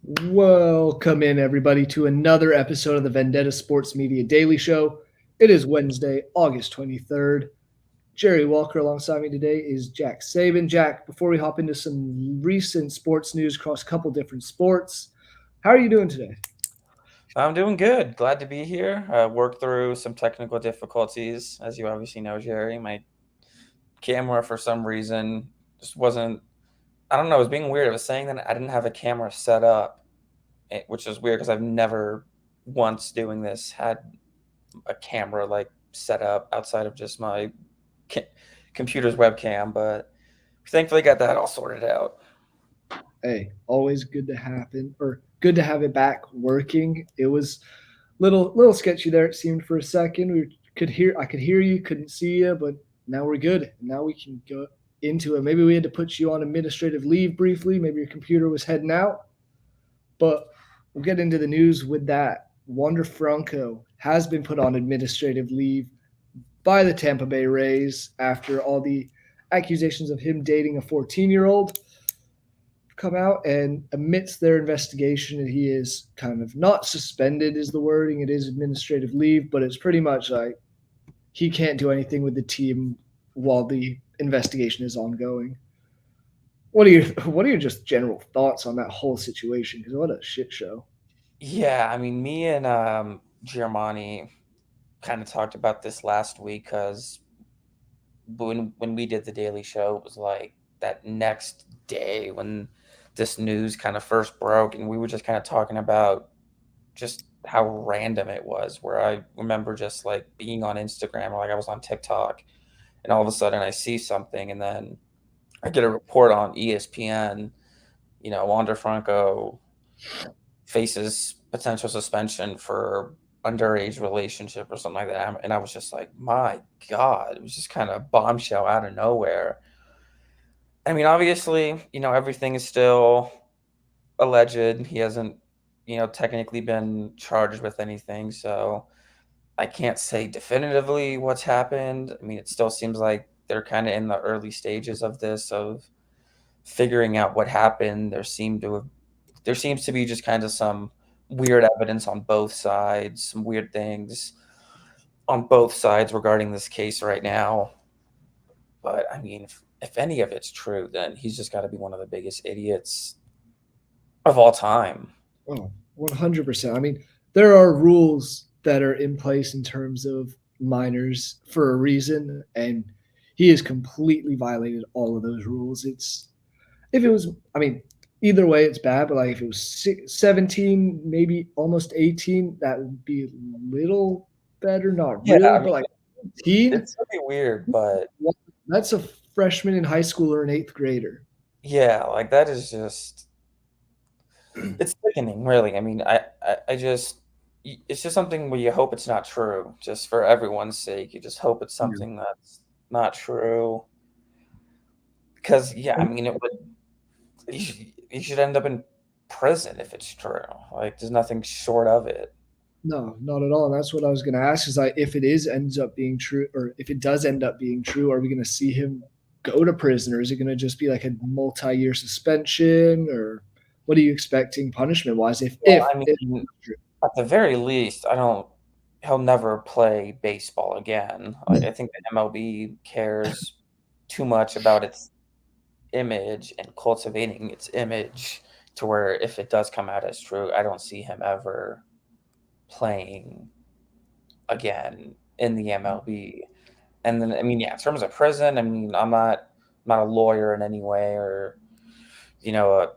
Welcome in, everybody, to another episode of the Vendetta Sports Media Daily Show. It is Wednesday, August 23rd. Jerry Walker alongside me today is Jack Sabin. Jack, before we hop into some recent sports news across a couple different sports, how are you doing today? I'm doing good. Glad to be here. Worked through some technical difficulties, as you obviously know, Jerry. My camera, for some reason, just wasn't. I don't know. It was being weird. It was saying that I didn't have a camera set up, which is weird because I've never once doing this had a camera like set up outside of just my ca- computer's webcam. But thankfully, got that all sorted out. Hey, always good to happen or good to have it back working. It was little sketchy there. It seemed for a second. I could hear you, couldn't see you, but now we're good. Now we can go into it. Maybe we had to put you on administrative leave briefly. Maybe your computer was heading out, but we'll get into the news with that. Wander Franco has been put on administrative leave by the Tampa Bay Rays after all the accusations of him dating a 14-year-old come out, and amidst their investigation he is kind of not suspended is the wording, it is administrative leave, but it's pretty much like he can't do anything with the team while the investigation is ongoing. What are your just general thoughts on that whole situation? Because what a shit show. Yeah, I mean, me and Giamatti kind of talked about this last week because when we did the Daily Show, it was like that next day when this news kind of first broke, and we were just kind of talking about just how random it was. Where I remember just like being on Instagram or like I was on TikTok, and all of a sudden I see something, and then I get a report on ESPN. Wander Franco faces potential suspension for underage relationship or something like that. And I was just like, my God, it was just kind of bombshell out of nowhere. I mean, obviously, everything is still alleged. He hasn't, technically been charged with anything. So I can't say definitively what's happened. I mean, it still seems like they're kind of in the early stages of this, of figuring out what happened. There seems to be just kind of some weird evidence on both sides, some weird things on both sides regarding this case right now. But I mean, if any of it's true, then he's just got to be one of the biggest idiots of all time. Oh, 100%. I mean, there are rules that are in place in terms of minors for a reason, and he has completely violated all of those rules. It's if it was, I mean, either way, it's bad. But like if it was 17, maybe almost 18, that would be a little better. Not Yeah, really, I but mean, like 18, it's really weird, but that's a freshman in high school or an eighth grader. yeah, like that is just it's sickening, really. I mean, I just it's just something where you hope it's not true, just for everyone's sake. You just hope it's something that's not true. Because yeah, I mean, you should end up in prison if it's true. Like, there's nothing short of it. No, not at all. And that's what I was going to ask is like, if it is ends up being true, or if it does end up being true, are we going to see him go to prison, or is it going to just be like a multi-year suspension, or what are you expecting punishment wise? If Well, if I if mean, at the very least, I don't. He'll never play baseball again. Like, I think the MLB cares too much about its image and cultivating its image to where if it does come out as true, I don't see him ever playing again in the MLB. And then, I mean, yeah, in terms of prison, I mean, I'm not a lawyer in any way or, a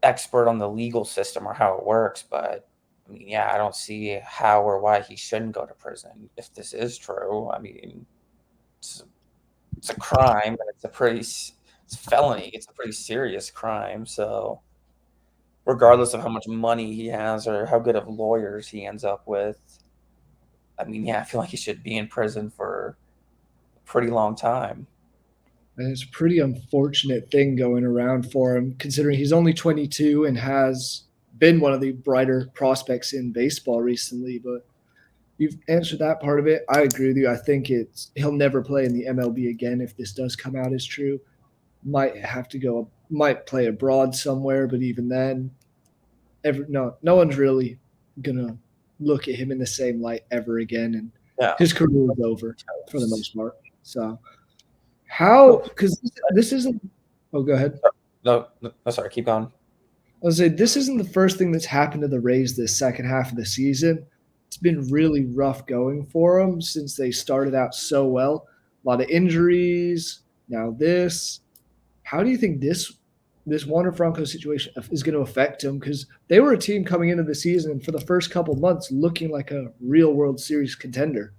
expert on the legal system or how it works, but I mean, yeah, I don't see how or why he shouldn't go to prison if this is true. I mean, it's it's a crime and it's a felony. It's a pretty serious crime. So regardless of how much money he has or how good of lawyers he ends up with, I mean, yeah, I feel like he should be in prison for a pretty long time. and it's a pretty unfortunate thing going around for him, considering he's only 22 and has been one of the brighter prospects in baseball recently. But you've answered that part of it. I agree with you. I think he'll never play in the MLB again if this does come out as true. Might have to go might play abroad somewhere, but even then, no one's really gonna look at him in the same light ever again, and Yeah. his career is over for the Toast. most part. So how? Well, Because this isn't. Oh, go ahead. no, sorry, keep going. I was say this isn't the first thing that's happened to the Rays this second half of the season. It's been really rough going for them since they started out so well. A lot of injuries. Now this. How do you think this Wander Franco situation is going to affect them? Because they were a team coming into the season for the first couple months looking like a real World Series contender.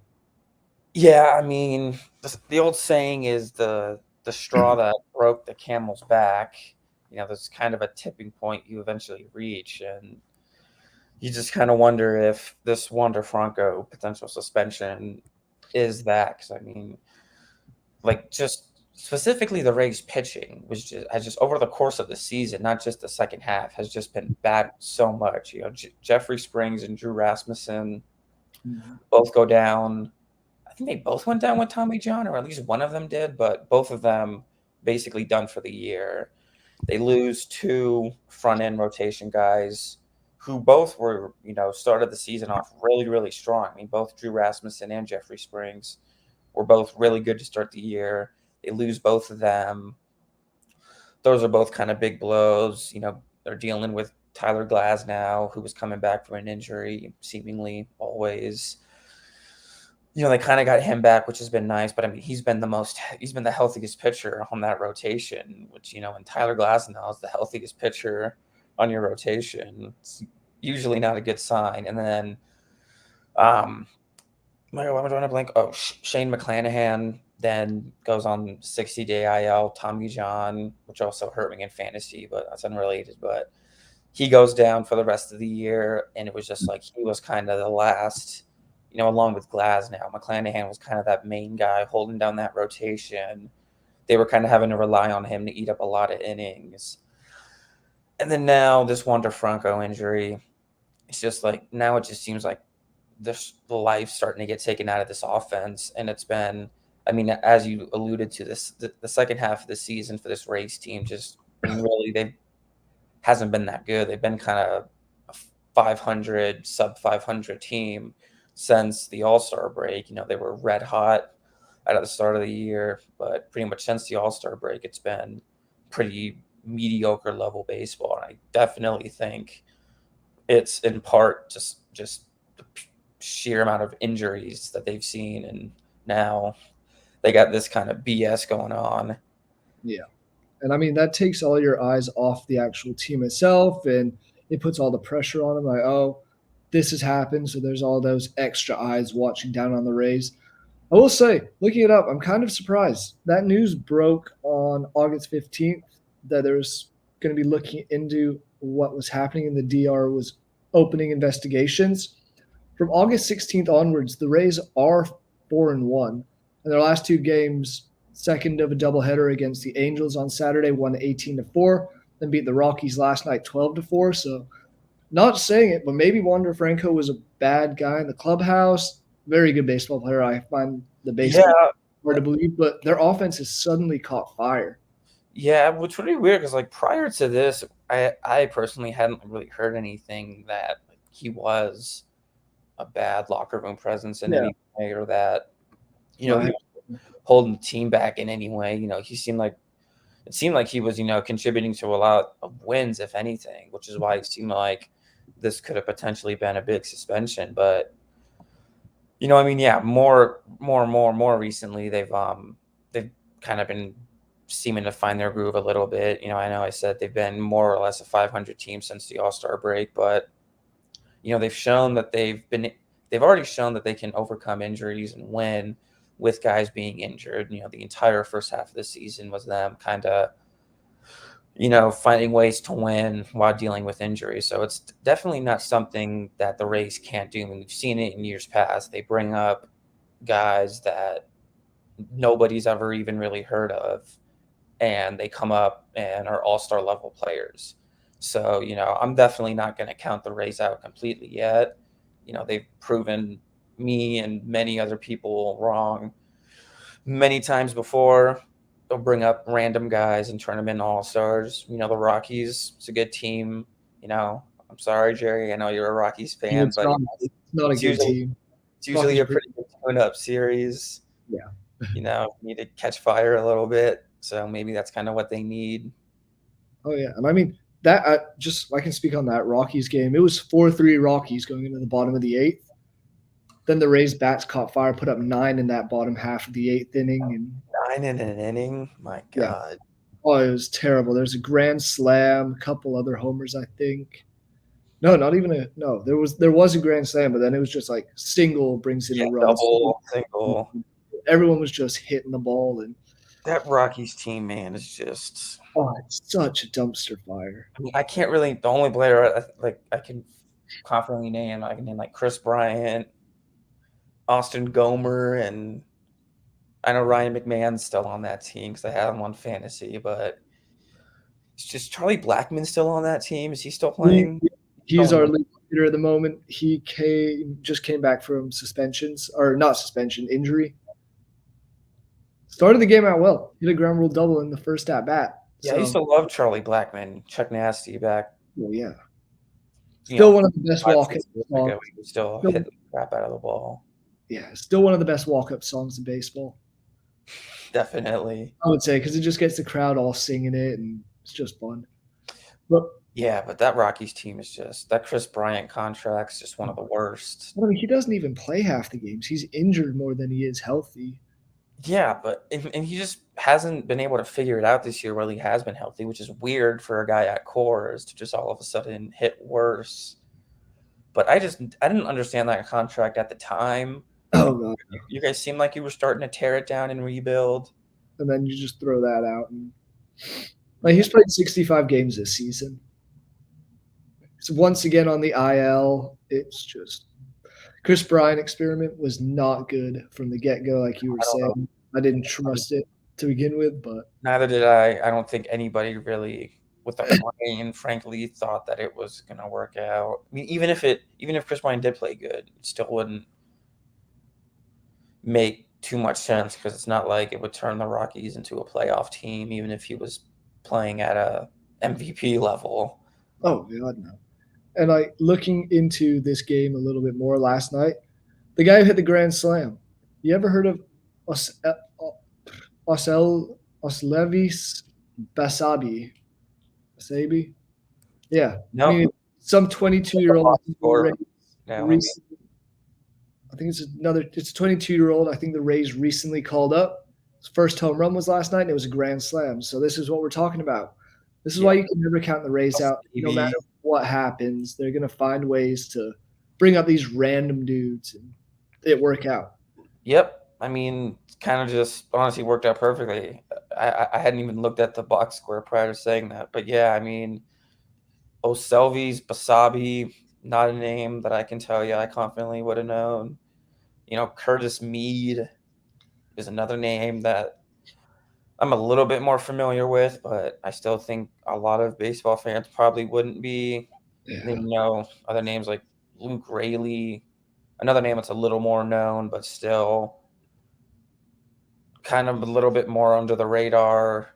Yeah, I mean, the old saying is the straw that broke the camel's back. There's kind of a tipping point you eventually reach, and you just kind of wonder if this Wander Franco potential suspension is that. Because I mean, like just specifically the Rays pitching was just has just over the course of the season, not just the second half, has just been bad so much. Jeffrey Springs and Drew Rasmussen both go down. I think they both went down with Tommy John, or at least one of them did, but both of them basically done for the year. They lose two front end rotation guys who both were, started the season off really, really strong. I mean, both Drew Rasmussen and Jeffrey Springs were both really good to start the year. They lose both of them. Those are both kind of big blows. They're dealing with Tyler Glass now, who was coming back from an injury, seemingly always. They kind of got him back, which has been nice. But I mean, he's been the healthiest pitcher on that rotation, which, and Tyler Glasnow is the healthiest pitcher on your rotation. It's usually not a good sign. And then, why am I drawing a blank? Oh, Shane McClanahan then goes on 60-day IL. Tommy John, which also hurt me in fantasy, but that's unrelated. But he goes down for the rest of the year, and it was just like he was kind of the last, along with Glasnow. McClanahan was kind of that main guy holding down that rotation. They were kind of having to rely on him to eat up a lot of innings. And then now this Wander Franco injury, it's just like now it just seems like the life starting to get taken out of this offense. And it's been, I mean, as you alluded to, the second half of the season for this Rays team just, I mean, really, they hasn't been that good. They've been kind of a 500, sub 500 team since the All-Star break. They were red hot at the start of the year, but pretty much since the All-Star break, it's been pretty mediocre level baseball. And I definitely think it's in part just the sheer amount of injuries that they've seen, and now they got this kind of BS going on. Yeah. And I mean, that takes all your eyes off the actual team itself and it puts all the pressure on them. Like, oh, this has happened. So there's all those extra eyes watching down on the Rays. I will say, looking it up, I'm kind of surprised. That news broke on August 15th that there was going to be looking into what was happening and the DR was opening investigations. From August 16th onwards, the Rays are 4-1. In their last two games, second of a doubleheader against the Angels on Saturday, won 18-4, then beat the Rockies last night 12-4. So, not saying it, but maybe Wander Franco was a bad guy in the clubhouse. Very good baseball player. I find the baseball Yeah, hard to believe, but their offense has suddenly caught fire. yeah, which would be weird because like prior to this, I personally hadn't really heard anything that like, he was a bad locker room presence in Yeah, any way, or that no, he was holding the team back in any way. He seemed like it seemed like he was contributing to a lot of wins, if anything, which is why it seemed like this could have potentially been a big suspension. But I mean, yeah, more recently, they've kind of been seeming to find their groove a little bit. I know I said they've been more or less a 500 team since the All-Star break, but they've shown that they've already shown that they can overcome injuries and win with guys being injured. The entire first half of the season was them kind of finding ways to win while dealing with injuries. So it's definitely not something that the Rays can't do. I mean, we've seen it in years past. They bring up guys that nobody's ever even really heard of, and they come up and are all-star level players. So, I'm definitely not going to count the Rays out completely yet. They've proven me and many other people wrong many times before. they'll bring up random guys and turn them into all-stars. The Rockies, it's a good team. I'm sorry, Jerry. I know you're a Rockies fan, It's but not a it's good usually team. it's usually Rockies a are pretty, pretty good tune-up series. yeah. Need to catch fire a little bit. So maybe that's kind of what they need. Oh yeah, and I mean that I can speak on that Rockies game. It was 4-3 Rockies going into the bottom of the eighth. Then the Rays bats caught fire, put up 9 in that bottom half of the eighth inning, and 9 in an inning? My yeah, God. oh it was terrible. There's a grand slam, a couple other homers, I think. No, not even a no. There was a grand slam, but then it was just like single brings in a Yeah, run. double, single. Everyone was just hitting the ball, and That Rockies team, man, is just. oh, it's such a dumpster fire. I can't really. The only player I can confidently name, I can name like Chris Bryant, Austin Gomer, and I know Ryan McMahon's still on that team because I have him on fantasy, but it's just Charlie Blackmon's still on that team. Is he still He, playing? he's our lead hitter at the moment. He just came back from suspensions, or not suspension, injury. Started the game out well. Hit a ground rule double in the first at bat. Yeah, I used to love Charlie Blackmon, Chuck Nasty back. Well, yeah. Still one of the best 5, walk-up 6 years songs. ago, he was still hitting the crap out of the ball. Yeah, still one of the best walk-up songs in baseball. Definitely. I would say because it just gets the crowd all singing it, and it's just fun. But yeah, but that Rockies team is just that Chris Bryant contract's just one of the worst. I mean, he doesn't even play half the games. He's injured more than he is healthy. Yeah, but and he just hasn't been able to figure it out this year while he has been healthy, which is weird for a guy at Coors to just all of a sudden hit worse. But I didn't understand that contract at the time. Oh god. You guys seemed like you were starting to tear it down and rebuild. And then you just throw that out. And he's played 65 games this season. So once again on the IL, it's just Chris Bryant experiment was not good from the get-go, like you were saying. I didn't trust it to begin with, but neither did I. I don't think anybody really with the brain, frankly, thought that it was gonna work out. I mean, even if Chris Bryant did play good, it still wouldn't make too much sense because it's not like it would turn the Rockies into a playoff team, even if he was playing at a MVP level. Oh God, no. And looking into this game a little bit more last night, the guy who hit the grand slam. You ever heard of Oslevis Basabi? Basabi? Yeah. No, I mean, some 22-year-old. Yeah, I think it's a 22-year-old. I think the Rays recently called up. His first home run was last night, and it was a grand slam. So this is what we're talking about. This is why you can never count the Rays out. No matter what happens, they're going to find ways to bring up these random dudes, and it work out. Yep. I mean, kind of just honestly worked out perfectly. I hadn't even looked at the box score prior to saying that. But yeah, I mean, Oselvis, Basabi, not a name that I can tell you I confidently would have known. Curtis Mead is another name that I'm a little bit more familiar with, but I still think a lot of baseball fans probably wouldn't be. Yeah. Other names like Luke Raley, another name that's a little more known, but still kind of a little bit more under the radar.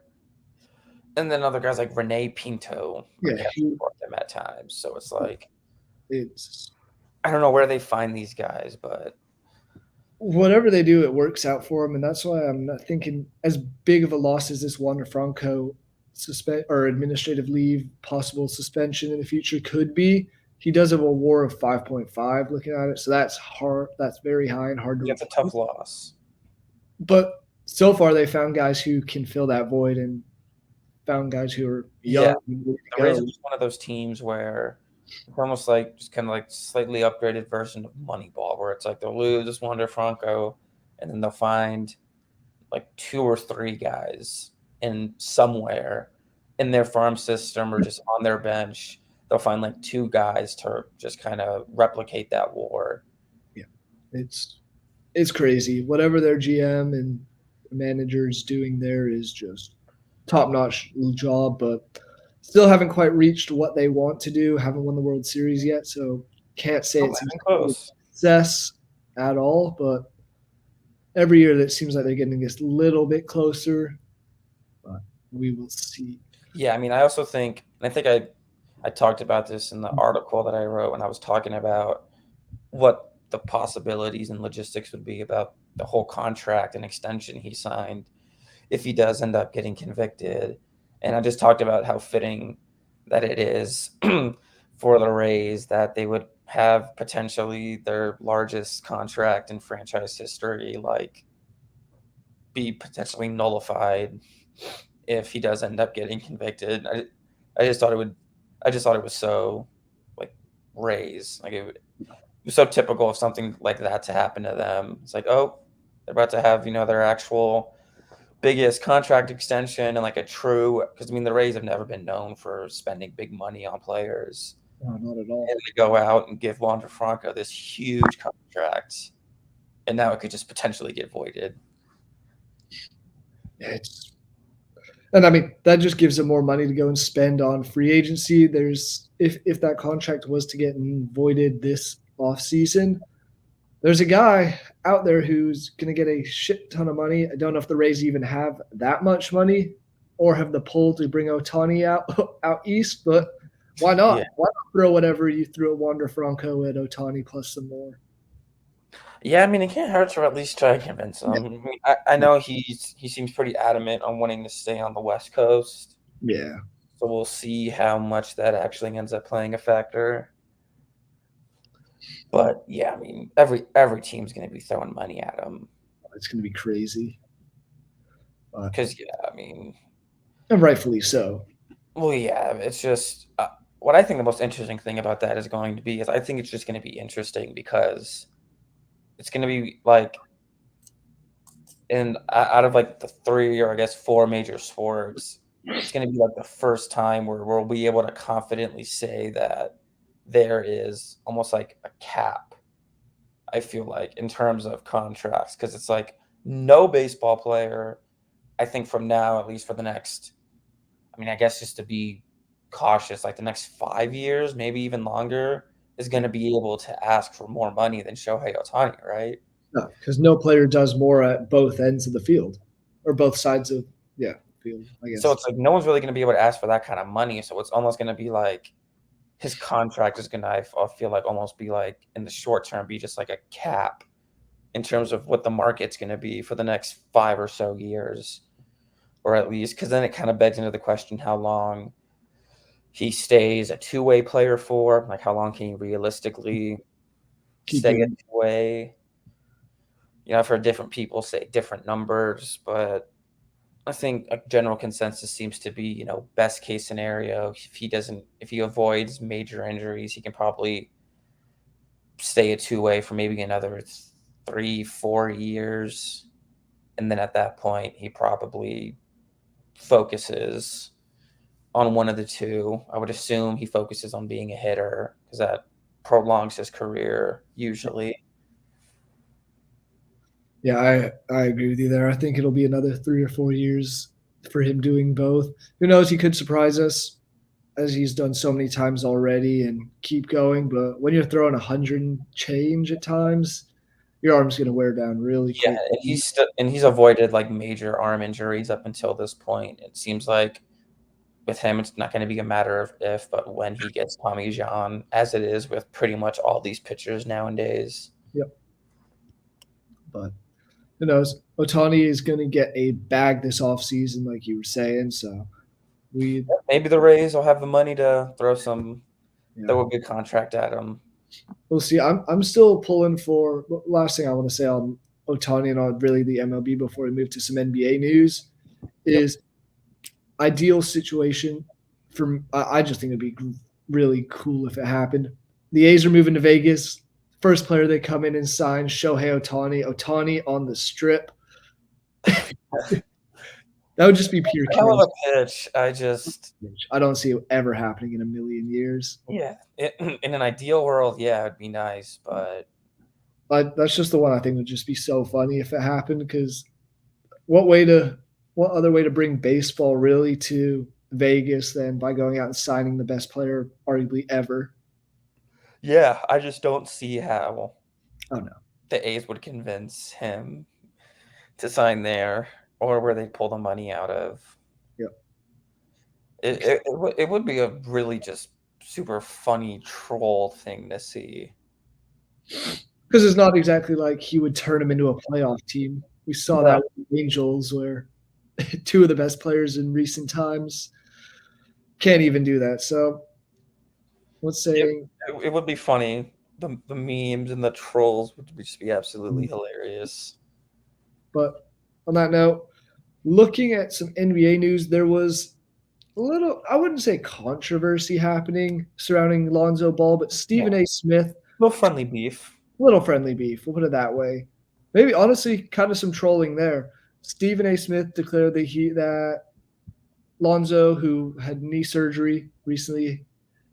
And then other guys like Rene Pinto support them at times. So it's like I don't know where they find these guys, but whatever they do, it works out for them, and that's why I'm not thinking as big of a loss as this Wander Franco administrative leave, possible suspension in the future could be. He does have a WAR of 5.5 looking at it, so that's hard. That's very high and hard to. It's a tough loss. But so far, they found guys who can fill that void and found guys who are young. Yeah. The Rays are just one of those teams where it's almost like just kind of like slightly upgraded version of Moneyball, where it's like they'll lose Wander Franco, and then they'll find like 2 or 3 guys in somewhere in their farm system or just on their bench. They'll find like 2 guys to just kind of replicate that WAR. Yeah, it's crazy. Whatever their GM and managers doing there is just top-notch job, but still haven't quite reached what they want to do. Haven't won the World Series yet, so can't say it's close success at all. But every year, that seems like they're getting just a little bit closer. We will see. Yeah, I mean, I also think, and I think I talked about this in the article that I wrote when I was talking about what the possibilities and logistics would be about the whole contract and extension he signed if he does end up getting convicted. And I just talked about how fitting that it is for the Rays that they would have potentially their largest contract in franchise history, like be potentially nullified if he does end up getting convicted. I just thought it would, I just thought it was so like Rays, like it was so typical of something like that to happen to them. It's like, oh, they're about to have, their actual biggest contract extension and like a true, because I mean, the Rays have never been known for spending big money on players. No, not at And all. they go out and give Wander Franco this huge contract, and now it could just potentially get voided. Yeah, and I mean that just gives them more money to go and spend on free agency. There's if that contract was to get voided this off season, there's a guy out there who's going to get a shit ton of money. I don't know if the Rays even have that much money or have the pull to bring Otani out east, but why Yeah. not? Why not throw whatever you threw at Wander Franco at Otani plus some more? Yeah, I mean, it can't hurt to at least try to convince him. Yeah. I mean, I know he seems pretty adamant on wanting to stay on the West Coast. Yeah. So we'll see how much that actually ends up playing a factor. But yeah, I mean, every team's going to be throwing money at him It's going to be crazy. because yeah, I mean, And rightfully so. well, yeah, it's just what I think the most interesting thing about that is going to be is I think it's just going to be interesting because it's going to be like in out of like the three or I guess four major sports, it's going to be like the first time where we'll be able to confidently say that there is almost like a cap. I feel like in terms of contracts because it's like no baseball player, I think from now at least for the next, I mean, I guess just to be cautious, like the next 5 years, maybe even longer, is going to be able to ask for more money than Shohei Otani, right? No, because no player does more at both ends of the field or both sides of field. I So guess. it's like no one's really going to be able to ask for that kind of money. So it's almost going to be like his contract is going to, I feel like, almost be like in the short term, be just like a cap in terms of what the market's going to be for the next 5 or so years, or at least because then it kind of begs into the question how long he stays a two-way player for. Like, how long can he realistically Keep stay a doing. two-way? I've heard different people say different numbers, but I think a general consensus seems to be, best case scenario, if he avoids major injuries, he can probably stay a two-way for maybe another 3, 4 years. And then at that point, he probably focuses on one of the two. I would assume he focuses on being a hitter because that prolongs his career usually. Yeah, I agree with you there. I think it'll be another 3 or 4 years for him doing both. Who knows? He could surprise us as he's done so many times already and keep going. But when you're throwing 100 and change at times, your arm's going to wear down really Yeah, quick. and he's avoided like major arm injuries up until this point. It seems like with him, it's not going to be a matter of if, but when he gets Tommy John, as it is with pretty much all these pitchers nowadays. Yep. But who knows? Otani is going to get a bag this offseason, like you were saying. So we, Maybe the Rays will have the money to yeah, throw a good contract at him. we'll see. I'm still pulling for. Last thing I want to say on Otani and on really the MLB before we move to some NBA news Yep. is ideal situation for. I just think it'd be really cool if it happened. The A's are moving to Vegas. First player they come in and sign Shohei Otani. Otani on the strip. That would just be pure Hell of chaos. a pitch. I don't see it ever happening in a million years. Yeah. In an ideal world, yeah, it'd be nice, but But that's just the one I think would just be so funny if it happened. Because what what other way to bring baseball really to Vegas than by going out and signing the best player arguably ever? yeah, I just don't see how Oh no. the A's would convince him to sign there or where they pull the money out of. Yep. It would be a really just super funny troll thing to see. Because it's not exactly like he would turn him into a playoff team. We saw No. that with the Angels, where two of the best players in recent times can't even do that. So let's It say, it would be funny. The memes and the trolls would just be absolutely hilarious. but on that note, looking at some NBA news, there was a little, I wouldn't say controversy happening surrounding Lonzo Ball, but Yeah. Stephen A. Smith, Little friendly beef. little friendly beef, we'll put it that way. Maybe honestly, kind of some trolling there. Stephen A. Smith declared that Lonzo, who had knee surgery recently,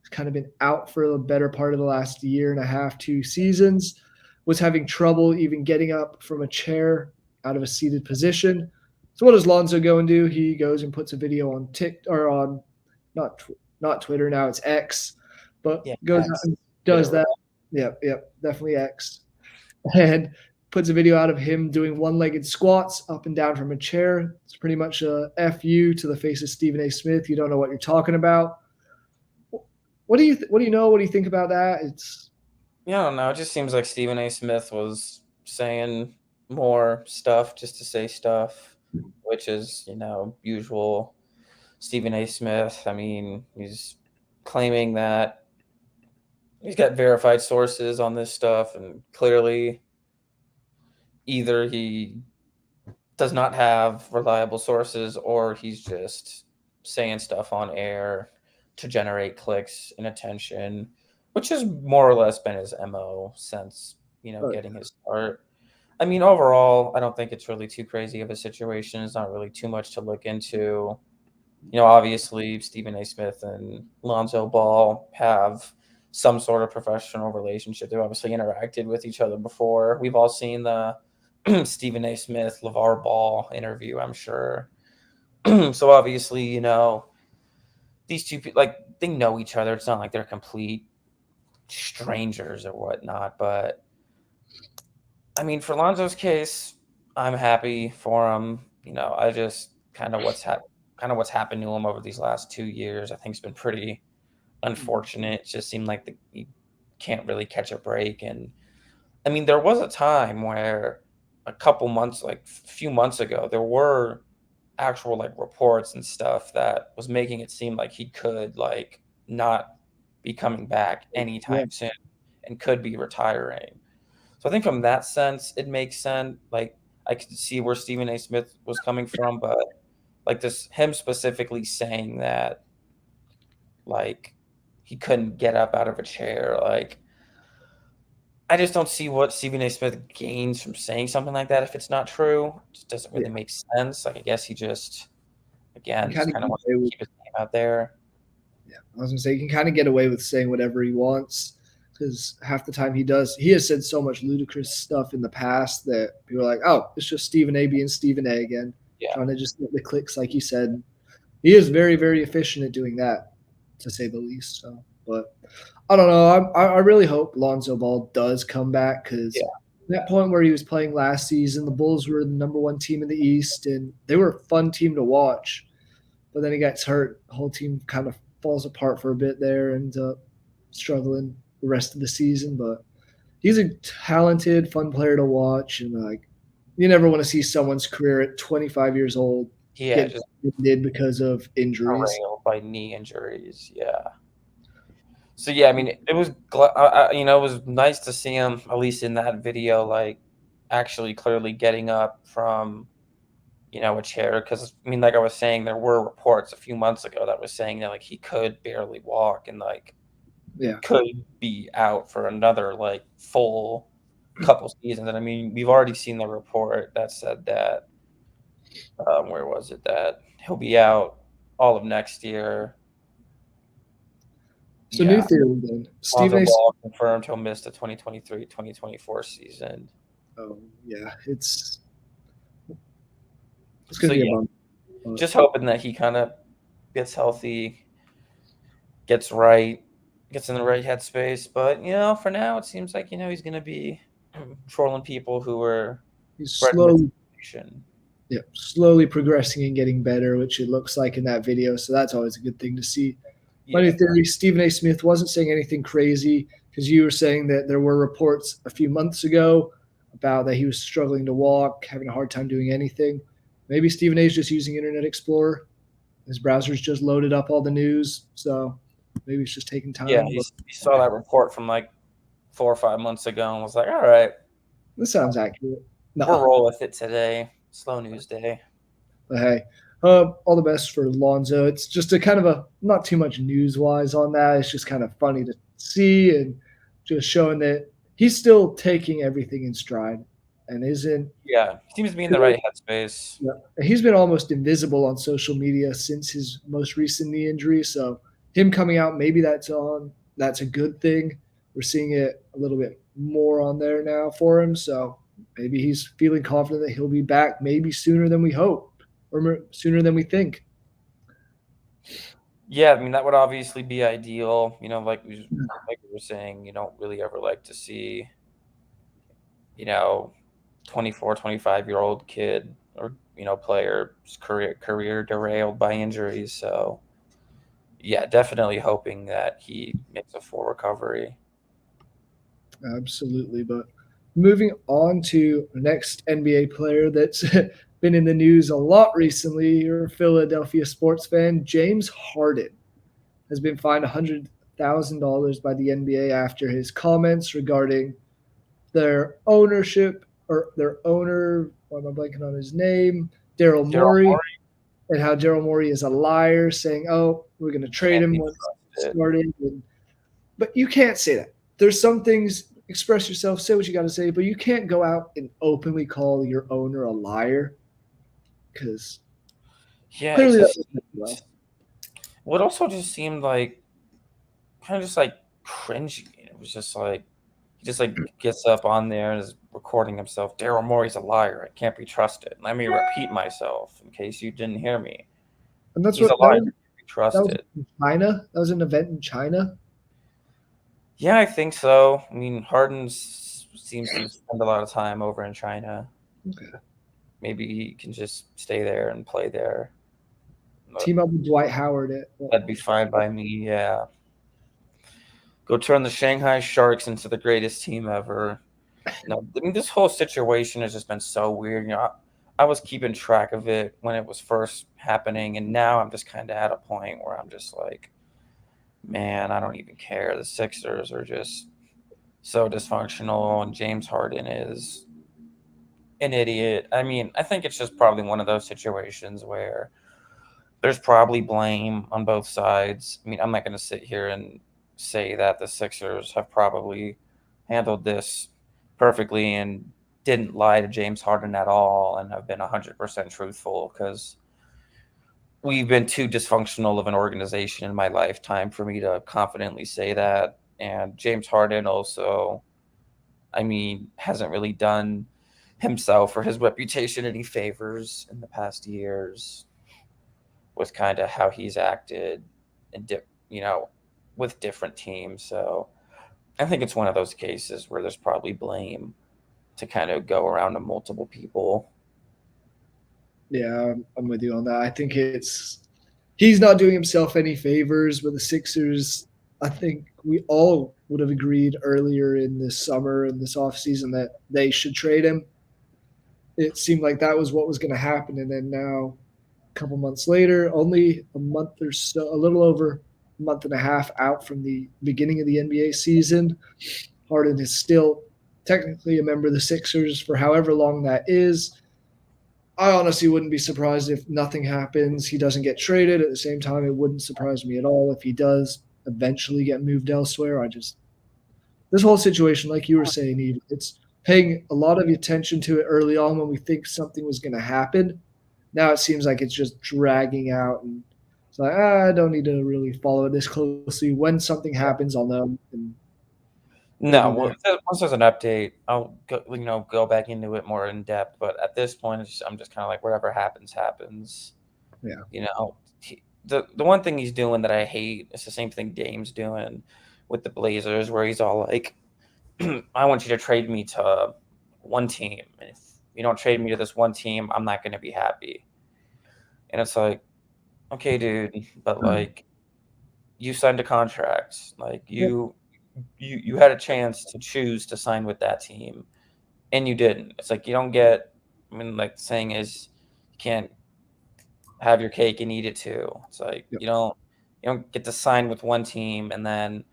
has kind of been out for the better part of the last year and a half, 2 seasons, was having trouble even getting up from a chair out of a seated position. So what does Lonzo go and do? He goes and puts a video on TikTok or on not not Twitter now, it's X, but Yeah, goes out X. and does Twitter. that. Yep, definitely X. And puts a video out of him doing one-legged squats up and down from a chair. It's pretty much a fu to the face of Stephen A. Smith. You don't know what you're talking about. What do you know? What do you think about that? It's Yeah, I don't know. It just seems like Stephen A. Smith was saying more stuff just to say stuff, which is, usual Stephen A. Smith. I mean, he's claiming that he's got verified sources on this stuff, and clearly either he does not have reliable sources or he's just saying stuff on air to generate clicks and attention, which has more or less been his MO since, oh, getting his start. I mean, overall, I don't think it's really too crazy of a situation. It's not really too much to look into. Obviously, Stephen A. Smith and Lonzo Ball have some sort of professional relationship. They've obviously interacted with each other before. We've all seen the Stephen A. Smith, LeVar Ball interview, I'm sure. So obviously, these two people, like, they know each other. It's not like they're complete strangers or whatnot. But I mean, for Lonzo's case, I'm happy for him. I just kind of what's happened to him over these last 2 years. I think it's been pretty unfortunate. It just seemed like he can't really catch a break. And I mean, there was a time where a couple months, like a few months ago, there were actual like reports and stuff that was making it seem like he could like not be coming back yeah, anytime soon and could be retiring. So I think from that sense, it makes sense. Like I could see where Stephen A. Smith was coming from, but like this him specifically saying that like he couldn't get up out of a chair, like I just don't see what Stephen A. Smith gains from saying something like that if it's not true. It just doesn't yeah. really make sense. Like I guess he just You again kind just of kind of get wants away to with keep his name out there. yeah. I was gonna say you can kind of get away with saying whatever he wants because half the time he does. He has said so much ludicrous stuff in the past that people are like, oh, it's just Stephen A. being Stephen A. again, Yeah. trying to just get the clicks, like you said. He is very, very efficient at doing that, to say the least. So, but I don't know. I really hope Lonzo Ball does come back because Yeah. that point where he was playing last season, the Bulls were the number one team in the East, and they were a fun team to watch. But then he gets hurt. The whole team kind of falls apart for a bit there, and struggling the rest of the season. But he's a talented, fun player to watch, and like you never want to see someone's career at 25 years old Yeah, get just ended because of injuries. derailed by knee injuries. Yeah. So yeah, I mean, it was it was nice to see him at least in that video, like actually clearly getting up from a chair. Because I mean, like I was saying, there were reports a few months ago that was saying that like he could barely walk and like Yeah. could be out for another like full couple seasons. And I mean, we've already seen the report that said that where was it that he'll be out all of next year. So new Yeah. theory then. Lonzo Stephen A. Ball confirmed he'll miss the 2023-2024 season. Oh yeah, it's So gonna be a yeah, bummer. But just hoping that he kind of gets healthy, gets right, gets in the right headspace. But for now, it seems like he's gonna be trolling people who are he's spreading slowly misinformation. slowly progressing and getting better, which it looks like in that video. So that's always a good thing to see. My new Yeah. theory: Stephen A. Smith wasn't saying anything crazy because you were saying that there were reports a few months ago about that he was struggling to walk, having a hard time doing anything. Maybe Stephen A. is just using Internet Explorer. His browser's just loaded up all the news, so maybe it's just taking Yeah, time. But he saw that report from like 4 or 5 months ago and was like, all right, this sounds accurate. we'll No, roll with it today. Slow news day. but hey, all the best for Lonzo. It's just a kind of a not too much news wise on that. It's just kind of funny to see and just showing that he's still taking everything in stride and isn't. Yeah, he seems to be in the right headspace. Yeah, he's been almost invisible on social media since his most recent knee injury. So him coming out, maybe that's a good thing. We're seeing it a little bit more on there now for him. So maybe he's feeling confident that he'll be back maybe sooner than we hope or sooner than we think. Yeah, I mean that would obviously be ideal. Like we were saying, you don't really ever like to see, you know, 24, 25-year-old kid or player's career derailed by injuries. So yeah, definitely hoping that he makes a full recovery. Absolutely. But moving on to the next NBA player that's been in the news a lot recently, you're a Philadelphia sports fan, James Harden has been fined $100,000 by the NBA after his comments regarding their ownership or their owner. Why am I blanking on his name? Daryl Daryl Morey, Morey and how Daryl Morey is a liar, saying, "Oh, we're going to trade can't him be once it trusted. started." But you can't say that. There's some things. Express yourself, say what you got to say, but you can't go out and openly call your owner a liar because Yeah, it clearly that just doesn't end well. what also just seemed like kind of just like cringy. It was just like he just like gets up on there and is recording himself. Daryl Morey's a liar. It can't be trusted. Let me repeat myself in case you didn't hear me. And that's He's a what that liar. was. Can't be That was trusted. in China. That was an event in China. Yeah, I think so. I mean, Harden seems to spend a lot of time over in China. Okay. Maybe he can just stay there and play there. But Team up with Dwight Howard at that'd be fine by me. Yeah. Go turn the Shanghai Sharks into the greatest team ever. No, I mean this whole situation has just been so weird. I was keeping track of it when it was first happening, and now I'm just kind of at a point where I'm just like, man, I don't even care. The Sixers are just so dysfunctional, and James Harden is an idiot. I mean, I think it's just probably one of those situations where there's probably blame on both sides. I mean, I'm not going to sit here and say that the Sixers have probably handled this perfectly and didn't lie to James Harden at all and have been 100% truthful because we've been too dysfunctional of an organization in my lifetime for me to confidently say that. And James Harden also, I mean, hasn't really done himself or his reputation any favors in the past years with kind of how he's acted and with different teams. So I think it's one of those cases where there's probably blame to kind of go around to multiple people. Yeah, I'm with you on that. I think he's not doing himself any favors, but the Sixers, I think we all would have agreed earlier in this summer and this offseason that they should trade him. It seemed like that was what was going to happen. And then now, a couple months later, only a month or so, a little over a month and a half out from the beginning of the NBA season, Harden is still technically a member of the Sixers for however long that is. I honestly wouldn't be surprised if nothing happens. He doesn't get traded. At the same time, it wouldn't surprise me at all if he does eventually get moved elsewhere. This whole situation, like you were saying, Eve, it's paying a lot of attention to it early on when we think something was going to happen. Now it seems like it's just dragging out, and it's like I don't need to really follow it this closely. When something happens, I'll know and go No, from well, there. once there's an update, I'll go back into it more in depth. But at this point, I'm just kind of like whatever happens, happens. Yeah, The one thing he's doing that I hate is the same thing Dame's doing with the Blazers, where he's all like, "I want you to trade me to one team, and you don't trade me to this one team, I'm not going to be happy. And it's like, okay, dude, but like you signed a contract, like Yep. you had a chance to choose to sign with that team, and you didn't. It's like you don't get. I mean, like the saying is, you can't have your cake and eat it too. It's like Yep. you don't get to sign with one team and then,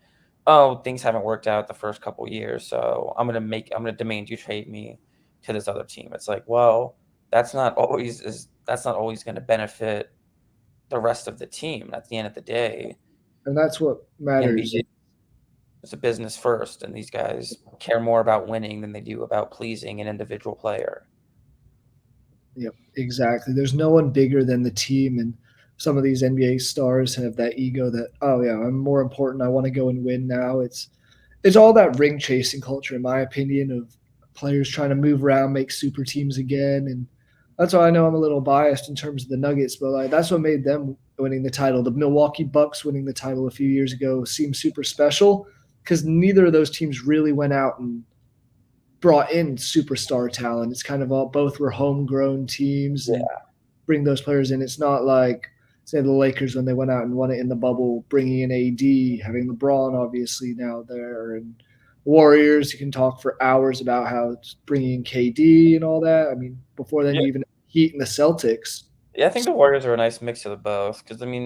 oh, things haven't worked out the first couple years, so I'm gonna demand you trade me to this other team. It's like, well, that's not always going to benefit the rest of the team. At the end of the day, And that's what the matters. NBA is a business first, and these guys care more about winning than they do about pleasing an individual player. Yep, exactly. There's no one bigger than the team, and some of these NBA stars have that ego that, oh yeah, I'm more important. I want to go and win now. It's all that ring chasing culture, in my opinion, of players trying to move around, make super teams again, and that's why I know I'm a little biased in terms of the Nuggets, but like that's what made them winning the title. The Milwaukee Bucks winning the title a few years ago seemed super special because neither of those teams really went out and brought in superstar talent. It's kind of all both were homegrown teams and Yeah, bring those players in. It's not like say the Lakers when they went out and won it in the bubble, bringing in AD, having LeBron obviously now there, and Warriors. You can talk for hours about how it's bringing in KD and all that. I mean, before then, yeah, you even Heat and the Celtics. yeah. I think the Warriors are a nice mix of the both. Because They are. I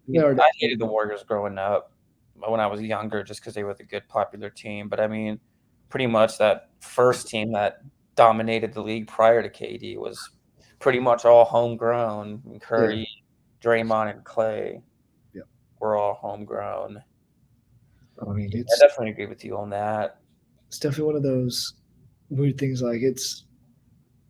They mean, are I definitely. hated the Warriors growing up when I was younger, just because they were the good popular team. But I mean, pretty much that first team that dominated the league prior to KD was pretty much all homegrown. Yeah. Curry, Draymond, and Clay Yeah. were all homegrown. I mean, Yeah, I definitely agree with you on that. it's definitely one of those weird things. Like it's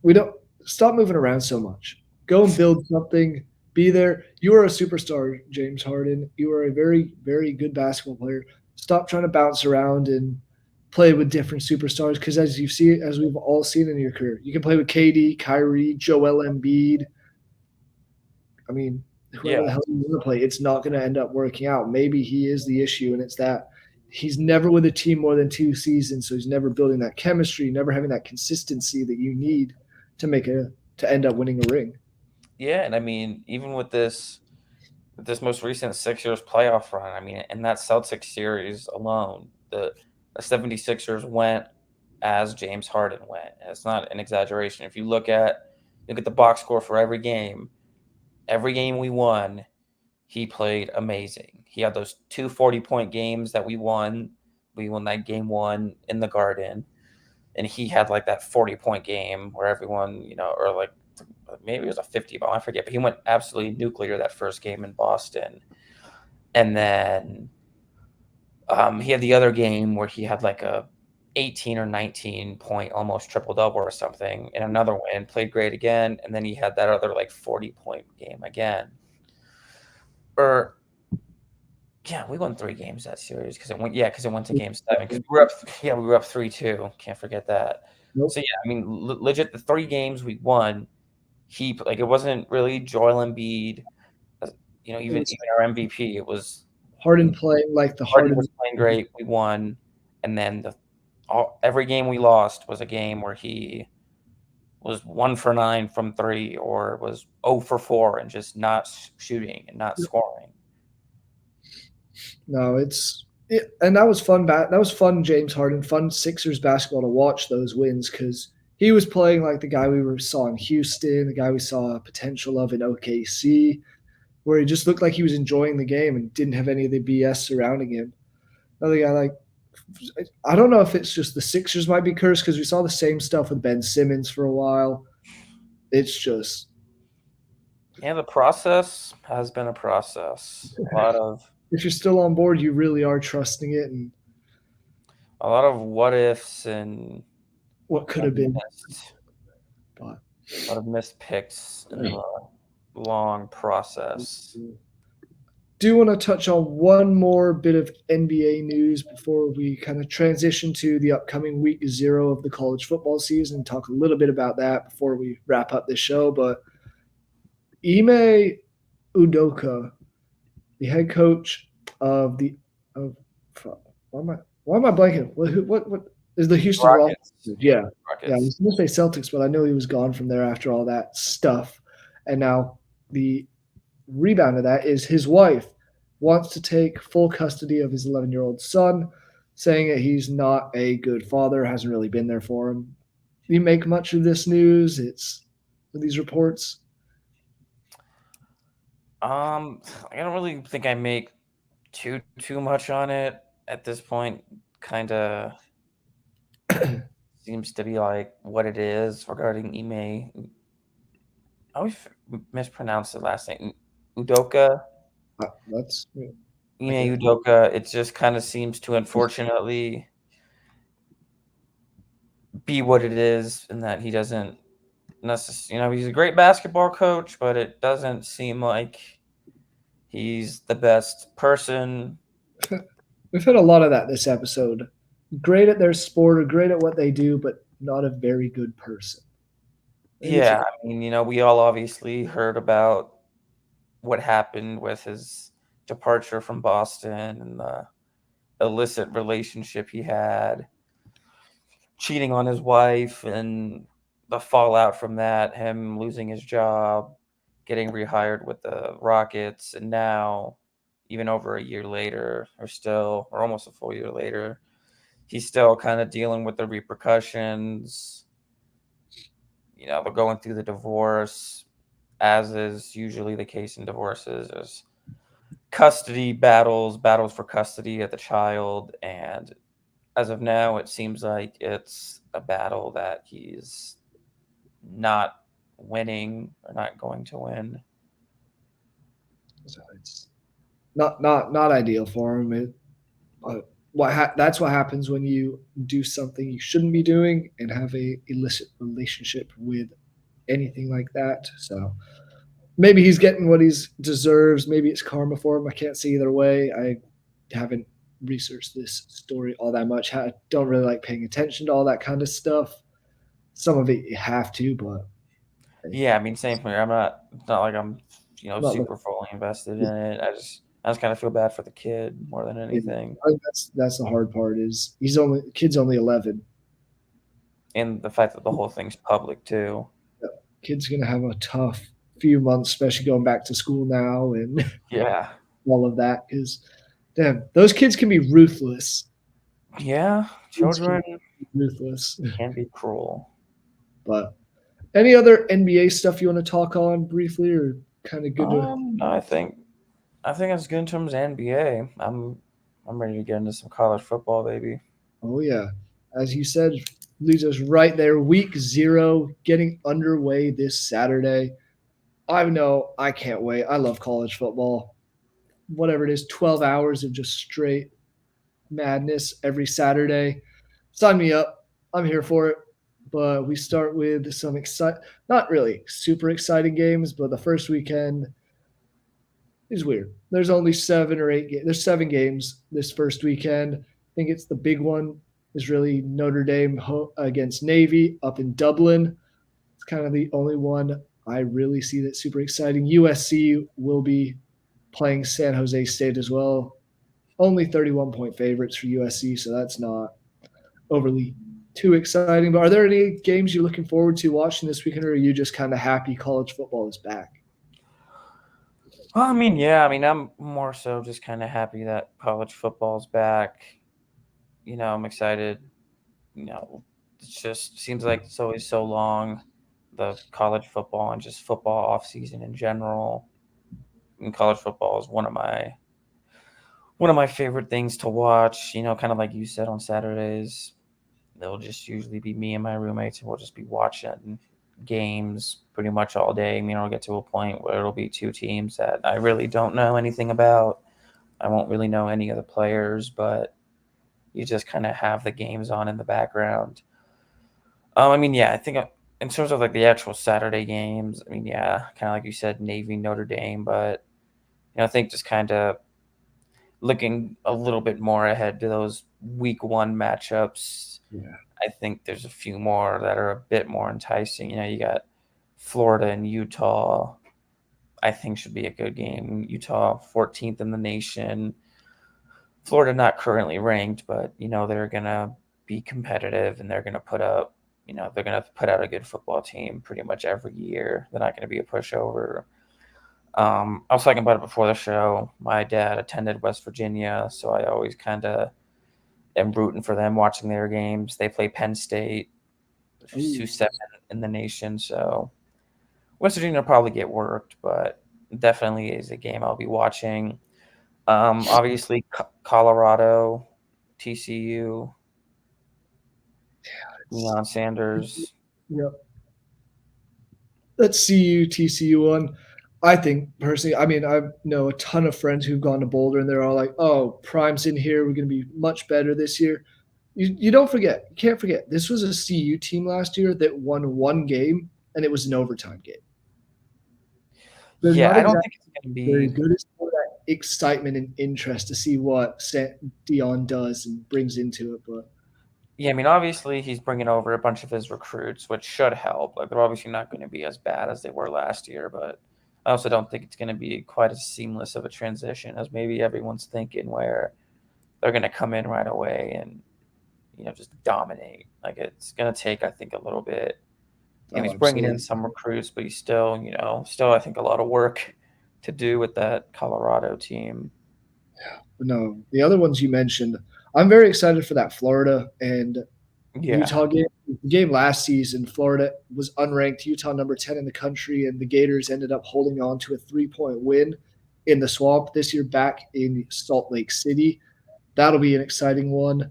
we don't stop moving around so much. Go and build something. Be there. You are a superstar, James Harden. You are a very, very good basketball player. Stop trying to bounce around and play with different superstars because as we've all seen in your career, you can play with KD, Kyrie, Joel Embiid. I mean, Yeah, whoever the hell you want to play, it's not going to end up working out. Maybe he is the issue, and it's that he's never with a team more than 2 seasons, so he's never building that chemistry, never having that consistency that you need to make a to end up winning a ring. yeah, and I mean, even with this most recent Sixers playoff run, I mean, in that Celtics series alone, the 76ers went as James Harden went. And it's not an exaggeration. If you look at the box score for every game we won, he played amazing. He had those 2 40-point games that we won. We won that game one in the Garden, and he had like that 40-point game where everyone, or like maybe it was a 50 ball, I forget, but he went absolutely nuclear that first game in Boston. And then he had the other game where he had like a 18 or 19 point almost triple double or something in another win, played great again, and then he had that other like 40-point game again. Or yeah, we won 3 games that series because it went to game 7 because we were up 3-2. Can't forget that. Nope. So yeah, I mean, legit, the 3 games we won, it wasn't really Joel Embiid, It was even our MVP. It was Harden playing like the Harden Harden. was playing great. We won, and then every game we lost was a game where he was 1 for 9 from three, or was 0 for 4 and just not shooting and not scoring. No, and that was fun. That was fun. James Harden, fun Sixers basketball to watch those wins because he was playing like the guy saw in Houston, the guy we saw potential of in OKC, where he just looked like he was enjoying the game and didn't have any of the BS surrounding him. Another guy like I don't know if it's just the Sixers might be cursed because we saw the same stuff with Ben Simmons for a while. It's just Yeah, the process has been a process. if you're still on board, you really are trusting it and A lot of what ifs and what could have been. missed, But a lot of missed picks in the long process. do want to touch on one more bit of NBA news before we kind of transition to the upcoming week 0 of the college football season. Talk a little bit about that before we wrap up this show. But Ime Udoka, the head coach of the of why am I blanking? What Is the Houston Rockets? Rockets. Yeah, Yeah, yeah. I Rockets. was going to say Celtics, but I know he was gone from there after all that stuff. And now the rebound of that is his wife wants to take full custody of his 11-year-old son, saying that he's not a good father, hasn't really been there for him. You make much of this news. It's these reports. I don't really think I make too much on it at this point. Kind of seems to be like what it is regarding Ime. I always mispronounce the last name. Udoka. That's I Ime can't. Udoka. It just kind of seems to unfortunately be what it is, in that he doesn't necessarily, he's a great basketball coach, but it doesn't seem like he's the best person. We've had a lot of that this episode. Great at their sport or great at what they do, but not a very good person. I think it's Yeah, I mean, we all obviously heard about what happened with his departure from Boston and the illicit relationship he had, cheating on his wife, and the fallout from that, him losing his job, getting rehired with the Rockets, and now, even over a year later, or almost a full year later, he's still kind of dealing with the repercussions. They're going through the divorce, as is usually the case in divorces. There's custody battles for custody of the child, and as of now, it seems like it's a battle that he's not winning, or not going to win. it's not ideal for him. Uh, that's what happens when you do something you shouldn't be doing and have a illicit relationship with anything like that. So maybe he's getting what he deserves. Maybe it's karma for him. I can't see either way. I haven't researched this story all that much. I don't really like paying attention to all that kind of stuff. Some of it you have to, but Yeah, I mean, same for me. It's not like I'm, not like super fully invested in it. I just kind of feel bad for the kid more than anything. I think that's the hard part. Is kid's only 11. And the fact that the whole thing's public too. Kid's gonna have a tough few months, especially going back to school now and Yeah. all of that. Because damn, those kids can be ruthless. Yeah, Kids can children be ruthless. can be cruel. But any other NBA stuff you want to talk on briefly, or kind of good to? No, I think it's good in terms of NBA. I'm ready to get into some college football, baby. Oh yeah, as you said, leads us right there. Week 0 getting underway this Saturday. I know I can't wait. I love college football. Whatever it is, 12 hours of just straight madness every Saturday. Sign me up. I'm here for it. But we start with some not really super exciting games, but the first weekend is weird. There's only 7 or 8 games. There's 7 games this first weekend. I think it's the big one is really Notre Dame against Navy up in Dublin. It's kind of the only one I really see that's super exciting. USC will be playing San Jose State as well. Only 31-point favorites for USC, so that's not overly too exciting. But are there any games you're looking forward to watching this weekend, or are you just kind of happy college football is back? Well, I mean, yeah, I mean, I'm more so just kind of happy that college football's back. I'm excited. It just seems like it's always so long, the college football and just football off season in general. And college football is one of my favorite things to watch. Kind of like you said, on Saturdays, it'll just usually be me and my roommates, and we'll just be watching games pretty much all day. It'll get to a point where it'll be two teams that I really don't know anything about. I won't really know any of the players, but you just kind of have the games on in the background. I mean, yeah, I think in terms of like the actual Saturday games, I mean, yeah, kind of like you said, Navy, Notre Dame, but I think just kind of looking a little bit more ahead to those week 1 matchups. Yeah. I think there's a few more that are a bit more enticing. You got Florida and Utah. I think should be a good game. Utah 14th in the nation. Florida not currently ranked, but they're gonna be competitive, and they're going to put up, they're going to put out a good football team pretty much every year. They're not going to be a pushover. I was talking about it before the show. My dad attended West Virginia, so I always kind of am rooting for them watching their games. They play Penn State, Ooh, who's 7 in the nation, so West Virginia will probably get worked, but definitely is a game I'll be watching. Obviously, Colorado, TCU, it's, Deion Sanders. yeah. That CU TCU one, I think personally, I mean, I know a ton of friends who've gone to Boulder and they're all like, "Oh, Prime's in here. We're going to be much better this year." You don't forget, you can't forget. This was a CU team last year that won one game, and it was an overtime game. They're Yeah, not I don't exactly think it's going to very be. good. It's more that excitement and interest to see what Dion does and brings into it. But Yeah, I mean, obviously he's bringing over a bunch of his recruits, which should help. Like they're obviously not going to be as bad as they were last year, but I also don't think it's going to be quite as seamless of a transition as maybe everyone's thinking, where they're going to come in right away and just dominate. Like it's going to take, I think, a little bit. oh, He's bringing in absolutely. some recruits, but he's still, still I think a lot of work to do with that Colorado team. But no, the other ones you mentioned, I'm very excited for that Florida and Yeah. Utah game. The game last season, Florida was unranked, Utah number 10 in the country, and the Gators ended up holding on to a 3-point win in the swamp this year back in Salt Lake City. That'll be an exciting one.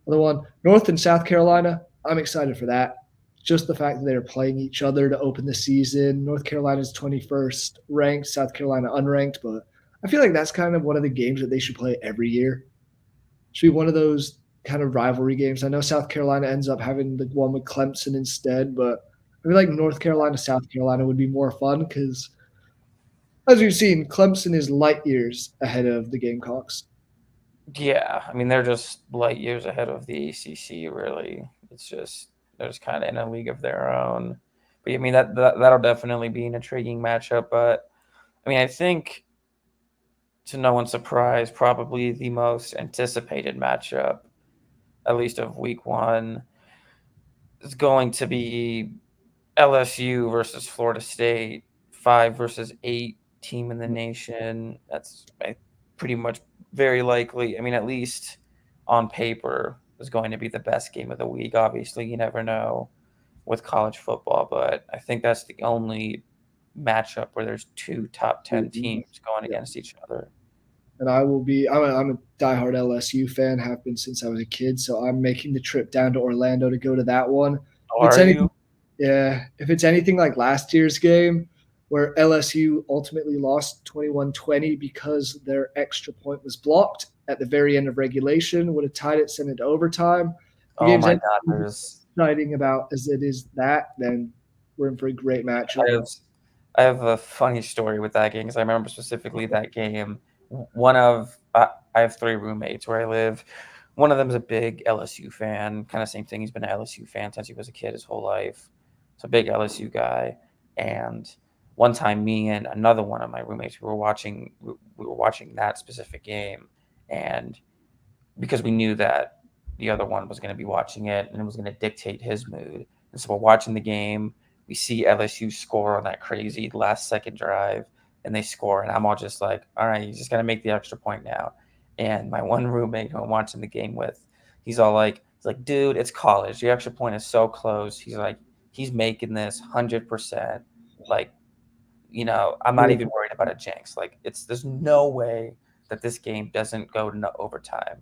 Another one, North and South Carolina. I'm excited for that. Just the fact that they're playing each other to open the season. North Carolina's 21st ranked, South Carolina unranked, but I feel like that's kind of one of the games that they should play every year. Should be one of those kind of rivalry games. I know South Carolina ends up having the one with Clemson instead, but I feel like North Carolina, South Carolina would be more fun because, as we've seen, Clemson is light years ahead of the Gamecocks. Yeah, I mean they're just light years ahead of the ACC. Really, it's just they're just kind of in a league of their own. But I mean that'll definitely be an intriguing matchup. But I mean I think, to no one's surprise, probably the most anticipated matchup, at least of Week One, is going to be LSU versus Florida State, 5 versus 8 team in the nation. That's pretty much very likely. I mean, at least on paper, is going to be the best game of the week. Obviously, you never know with college football, but I think that's the only matchup where there's two top 10 Yeah, teams going against each other. and I will be. I'm a diehard LSU fan, have been since I was a kid. So I'm making the trip down to Orlando to go to that one. Oh, If it's are you? anything, yeah, if it's anything like last year's game, where LSU ultimately lost 21-20 because their extra point was blocked at the very end of regulation, would have tied it, sent it to overtime. The Oh game's my as God, there's exciting about as it is that, then we're in for a great matchup. I have I have a funny story with that game because I remember specifically that game. One of I have 3 roommates where I live. One of them is a big LSU fan, kind of same thing. He's been an LSU fan since he was a kid his whole life. So big LSU guy. And one time, me and another one of my roommates we were watching that specific game, and because we knew that the other one was going to be watching it and it was going to dictate his mood. And so we're watching the game. We see LSU score on that crazy last second drive, and they score. And I'm all just like, all right, you just got to make the extra point now. And my one roommate who I'm watching the game with, he's like, dude, it's college. The extra point is so close. He's like, he's making this 100%. Like, I'm not even worried about a jinx. Like, there's no way that this game doesn't go to overtime.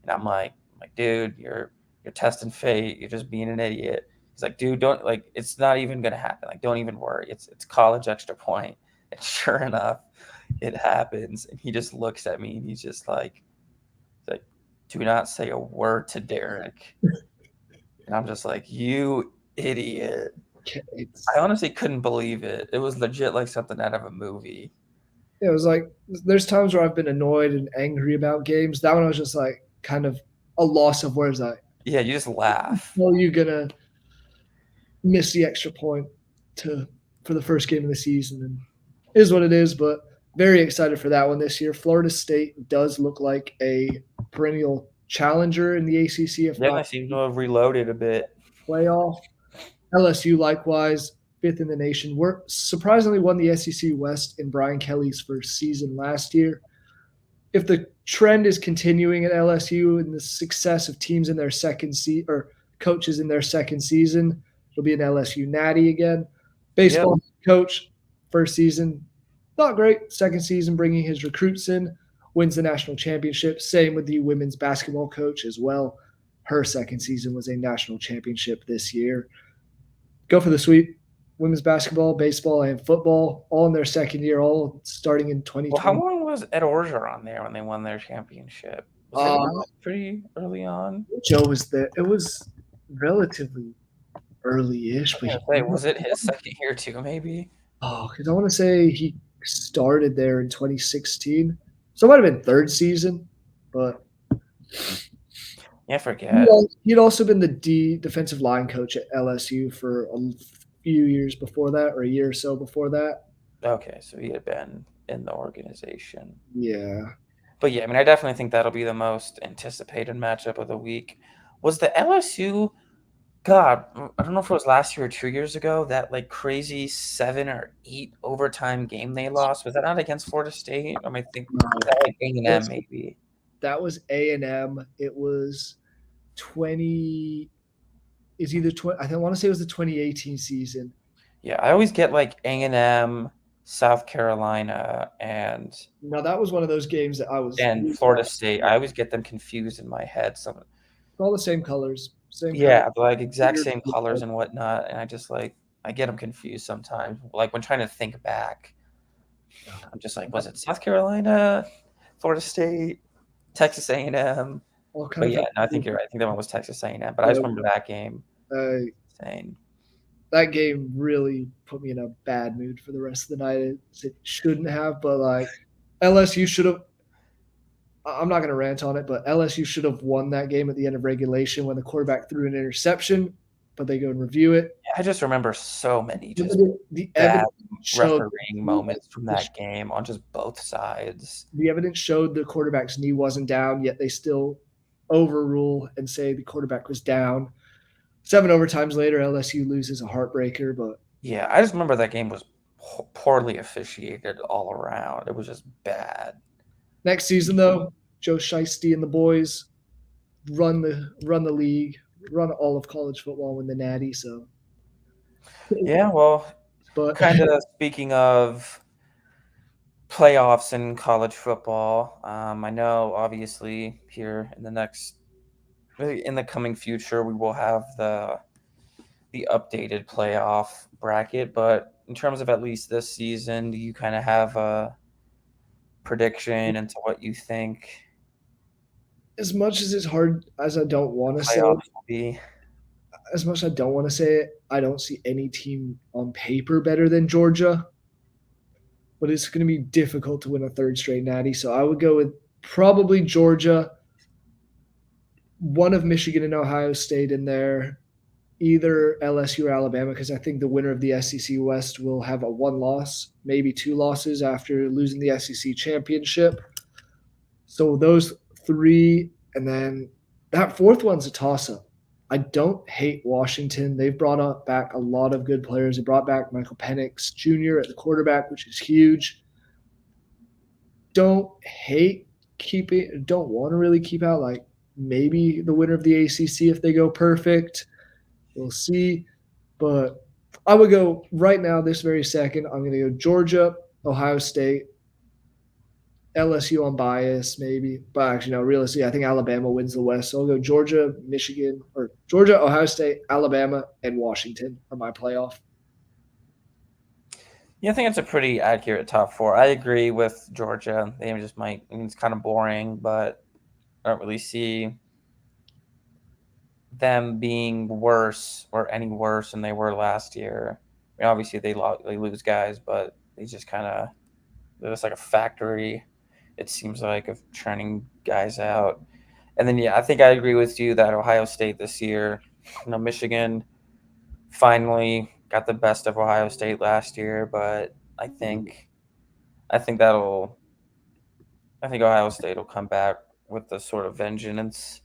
And I'm like, dude, you're testing fate. You're just being an idiot. He's like, dude, don't, like, it's not even gonna happen. Like, don't even worry. It's college extra point. And sure enough, it happens. And he just looks at me and he's like, do not say a word to Derek. And I'm just like, you idiot. I It's honestly couldn't believe it. It was legit like something out of a movie. it was like there's times where I've been annoyed and angry about games. That one I was just like kind of a loss of words. Like, Yeah, you just laugh. well, you gonna miss the extra point to for the first game of the season, and it is what it is. But very excited for that one this year. Florida State does look like a perennial challenger in the ACC, if Yeah, not they seem to have reloaded a bit. playoff. LSU likewise, fifth in the nation. We're surprisingly won the SEC West in Brian Kelly's first season last year. If the trend is continuing at LSU and the success of teams in their second season or coaches in their second season, it'll be an LSU natty again. Yep. Baseball coach, first season, not great. Second season, bringing his recruits in, wins the national championship. Same with the women's basketball coach as well. Her second season was a national championship this year. Go for the sweep. Women's basketball, baseball, and football, all in their second year, all starting in Well, how 2020. long was Ed Orgeron there when they won their championship? Was it Uh, not pretty early on? Joe was there. It was relatively early-ish, but I was gonna say, was it his second year too, maybe? because I want to say he started there in 2016, so it might have been third season, but Yeah, I forget. he'd also been the defensive line coach at LSU for a few years before that, or a year or so before that. Okay, so he had been in the organization. Yeah, But yeah, I mean, I definitely think that'll be the most anticipated matchup of the week. Was the LSU, God, I don't know if it was last year or 2 years ago, that like crazy 7 or 8 overtime game they lost? Was that not against Florida State? I think was that like A&M maybe? that was A&M. It was 20. Is either 20. I want to say it was the 2018 season. Yeah, I always get like A&M, South Carolina, Now that was one of those games that I was and Florida State. I always get them confused in my head. Some all the same colors, same color. Yeah, like exact same colors and whatnot, and I just like I get them confused sometimes. Like when trying to think back, I'm just like, was it South Carolina, Florida State, Texas A&M? All kind But of yeah, no, I think you're right. I think that one was Texas A&M. But I just yeah, remember that game. Insane. that game really put me in a bad mood for the rest of the night. It shouldn't have, but like LSU should have. I'm not going to rant on it, but LSU should have won that game at the end of regulation when the quarterback threw an interception, but they go and review it. I just remember so many just The bad evidence showed refereeing moments from that game on just both sides. the evidence showed the quarterback's knee wasn't down, yet they still overrule and say the quarterback was down. 7 overtimes later, LSU loses a heartbreaker, but Yeah, I just remember that game was poorly officiated all around. It was just bad. next season though, Joe Shiesty and the boys run the league, run all of college football, win the Natty. So Yeah, well, but kind of speaking of playoffs in college football, I know obviously here in the coming future, we will have the updated playoff bracket. But in terms of at least this season, do you kind of have a prediction into what you think as much as it's hard as I don't want to say, playoffs will be? as much as I don't want to say it, I don't see any team on paper better than Georgia. But it's going to be difficult to win a third straight Natty. So I would go with probably Georgia, one of Michigan and Ohio State in there, either LSU or Alabama, because I think the winner of the SEC West will have a one loss, maybe two losses after losing the SEC championship. So those three, and then that fourth one's a toss up. I don't hate Washington. They've brought back a lot of good players. They brought back Michael Penix Jr. at the quarterback, which is huge. Don't hate keeping, don't want to really keep out like maybe the winner of the ACC if they go perfect. We'll see. But I would go right now, this very second. I'm going to go Georgia, Ohio State, LSU on bias, maybe. But actually, no, realistically, I think Alabama wins the West. So I'll go Georgia, Michigan, or Georgia, Ohio State, Alabama, and Washington are my playoff. Yeah, I think it's a pretty accurate top four. I agree with Georgia. They just might, it's kind of boring, but I don't really see them being worse or any worse than they were last year. I mean, obviously, they lose guys, but they're just like a factory, it seems like, of churning guys out. And then, yeah, I think I agree with you that Ohio State this year, Michigan finally got the best of Ohio State last year, but I think Ohio State will come back with the sort of vengeance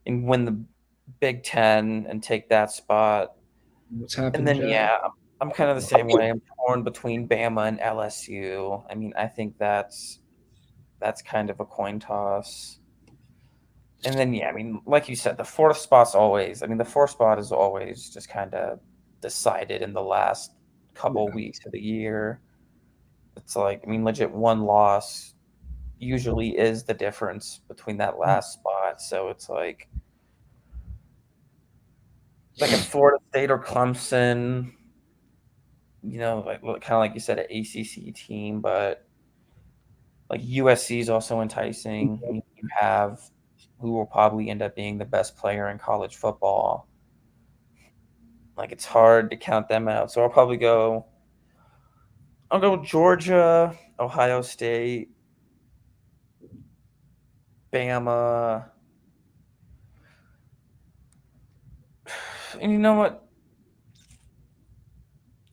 and win the Big Ten and take that spot. What's And happened, then, Jack? yeah, I'm kind of the same way. I'm torn between Bama and LSU. I mean, I think that's kind of a coin toss. And then, yeah, I mean, like you said, the fourth spot's always. I mean, the fourth spot is always just kind of decided in the last couple Yeah. weeks of the year. It's like, I mean, legit one loss usually is the difference between that last spot. So it's like a Florida State or Clemson, like kind of like you said, an ACC team, but like USC is also enticing. I mean, you have who will probably end up being the best player in college football. Like it's hard to count them out. So I'll go Georgia, Ohio State, Bama. And you know what?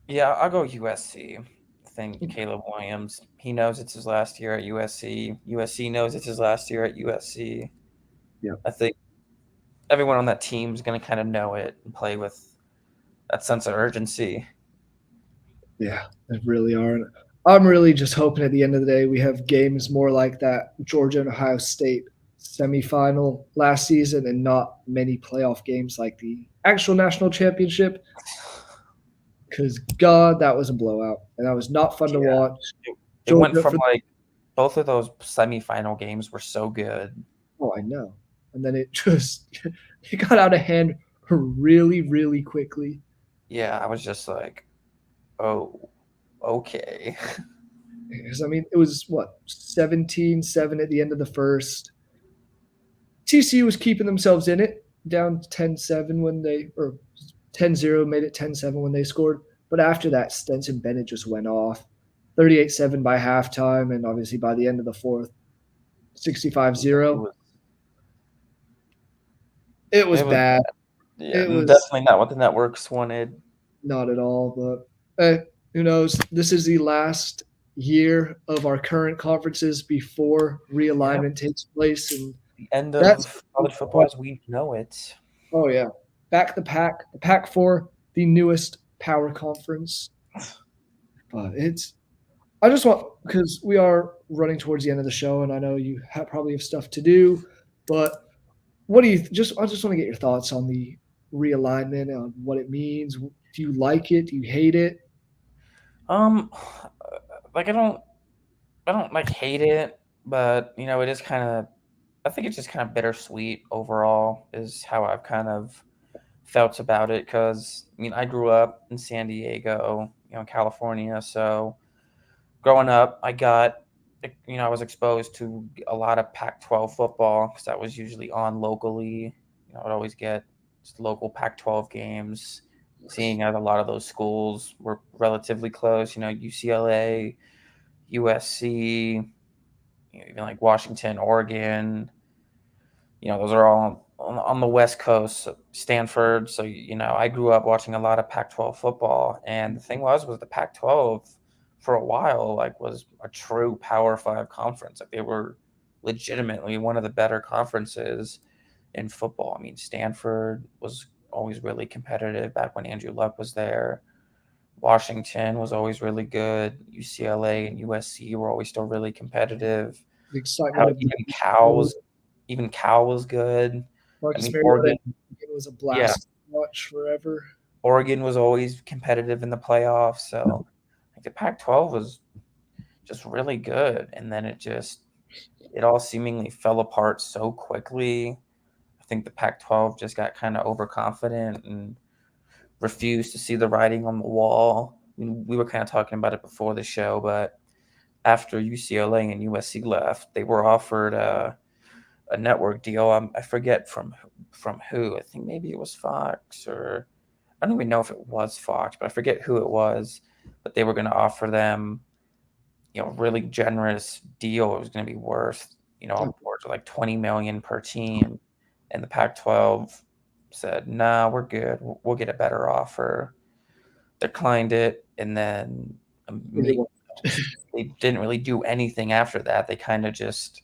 Yeah, I'll go USC. I think Caleb Williams, he knows it's his last year at USC. USC knows it's his last year at USC. Yeah. I think everyone on that team is going to kind of know it and play with that sense of urgency. Yeah, they really are. And I'm really just hoping at the end of the day we have games more like that Georgia and Ohio State semifinal last season and not many playoff games like the actual national championship. Because, God, that was a blowout. And that was not fun to Yeah. watch. It went Georgia from for like both of those semifinal games were so good. oh, I know. And then it just it got out of hand really, really quickly. Yeah, I was just like, oh, okay. Because I mean, it was what 17-7 at the end of the first. TCU was keeping themselves in it, down 10-7 when they or 10-0 made it 10-7 when they scored. But after that, Stenson Bennett just went off. 38-7 by halftime, and obviously by the end of the fourth, 65-0. It was It was bad. yeah, It was definitely not what the networks wanted. not at all, but who knows? This is the last year of our current conferences before Yep, realignment takes place, and the end that's of college football as we know it. oh yeah, back the Pac-4, the newest power conference. But it's I just want because we are running towards the end of the show, and I know you probably have stuff to do, but what do you just? I just want to get your thoughts on the realignment and what it means. Do you like it? Do you hate it? Um, like I don't like hate it, but it is kind of. I think it's just kind of bittersweet overall, is how I've kind of felt about it. Because I mean, I grew up in San Diego, California. So growing up, I was exposed to a lot of Pac-12 football because that was usually on locally. I'd always get just local Pac-12 games. Seeing as a lot of those schools were relatively close, UCLA, USC, even like Washington, Oregon. Those are all on the West Coast, Stanford. So, I grew up watching a lot of Pac-12 football, and the thing was the Pac-12 for a while was a true Power Five conference. Like they were legitimately one of the better conferences in football. I mean, Stanford was always really competitive back when Andrew Luck was there. Washington was always really good. UCLA and USC were always still really competitive. The excitement How of the even Cal was good. I Marcus mean, Mariota Oregon, was a yeah, blast to watch forever. Oregon was always competitive in the playoffs. So like the Pac-12 was just really good, and then it all seemingly fell apart so quickly. I think the Pac-12 just got kind of overconfident and refused to see the writing on the wall. I mean, we were kind of talking about it before the show, but after UCLA and USC left, they were offered a network deal. I forget from who. I think maybe it was Fox, or I don't even know if it was Fox, but I forget who it was. But they were going to offer them, really generous deal. It was going to be worth, upwards of like 20 million per team, and the Pac-12 said, "Nah, we're good. We'll get a better offer." Declined it, and then It was. they didn't really do anything after that. They kind of just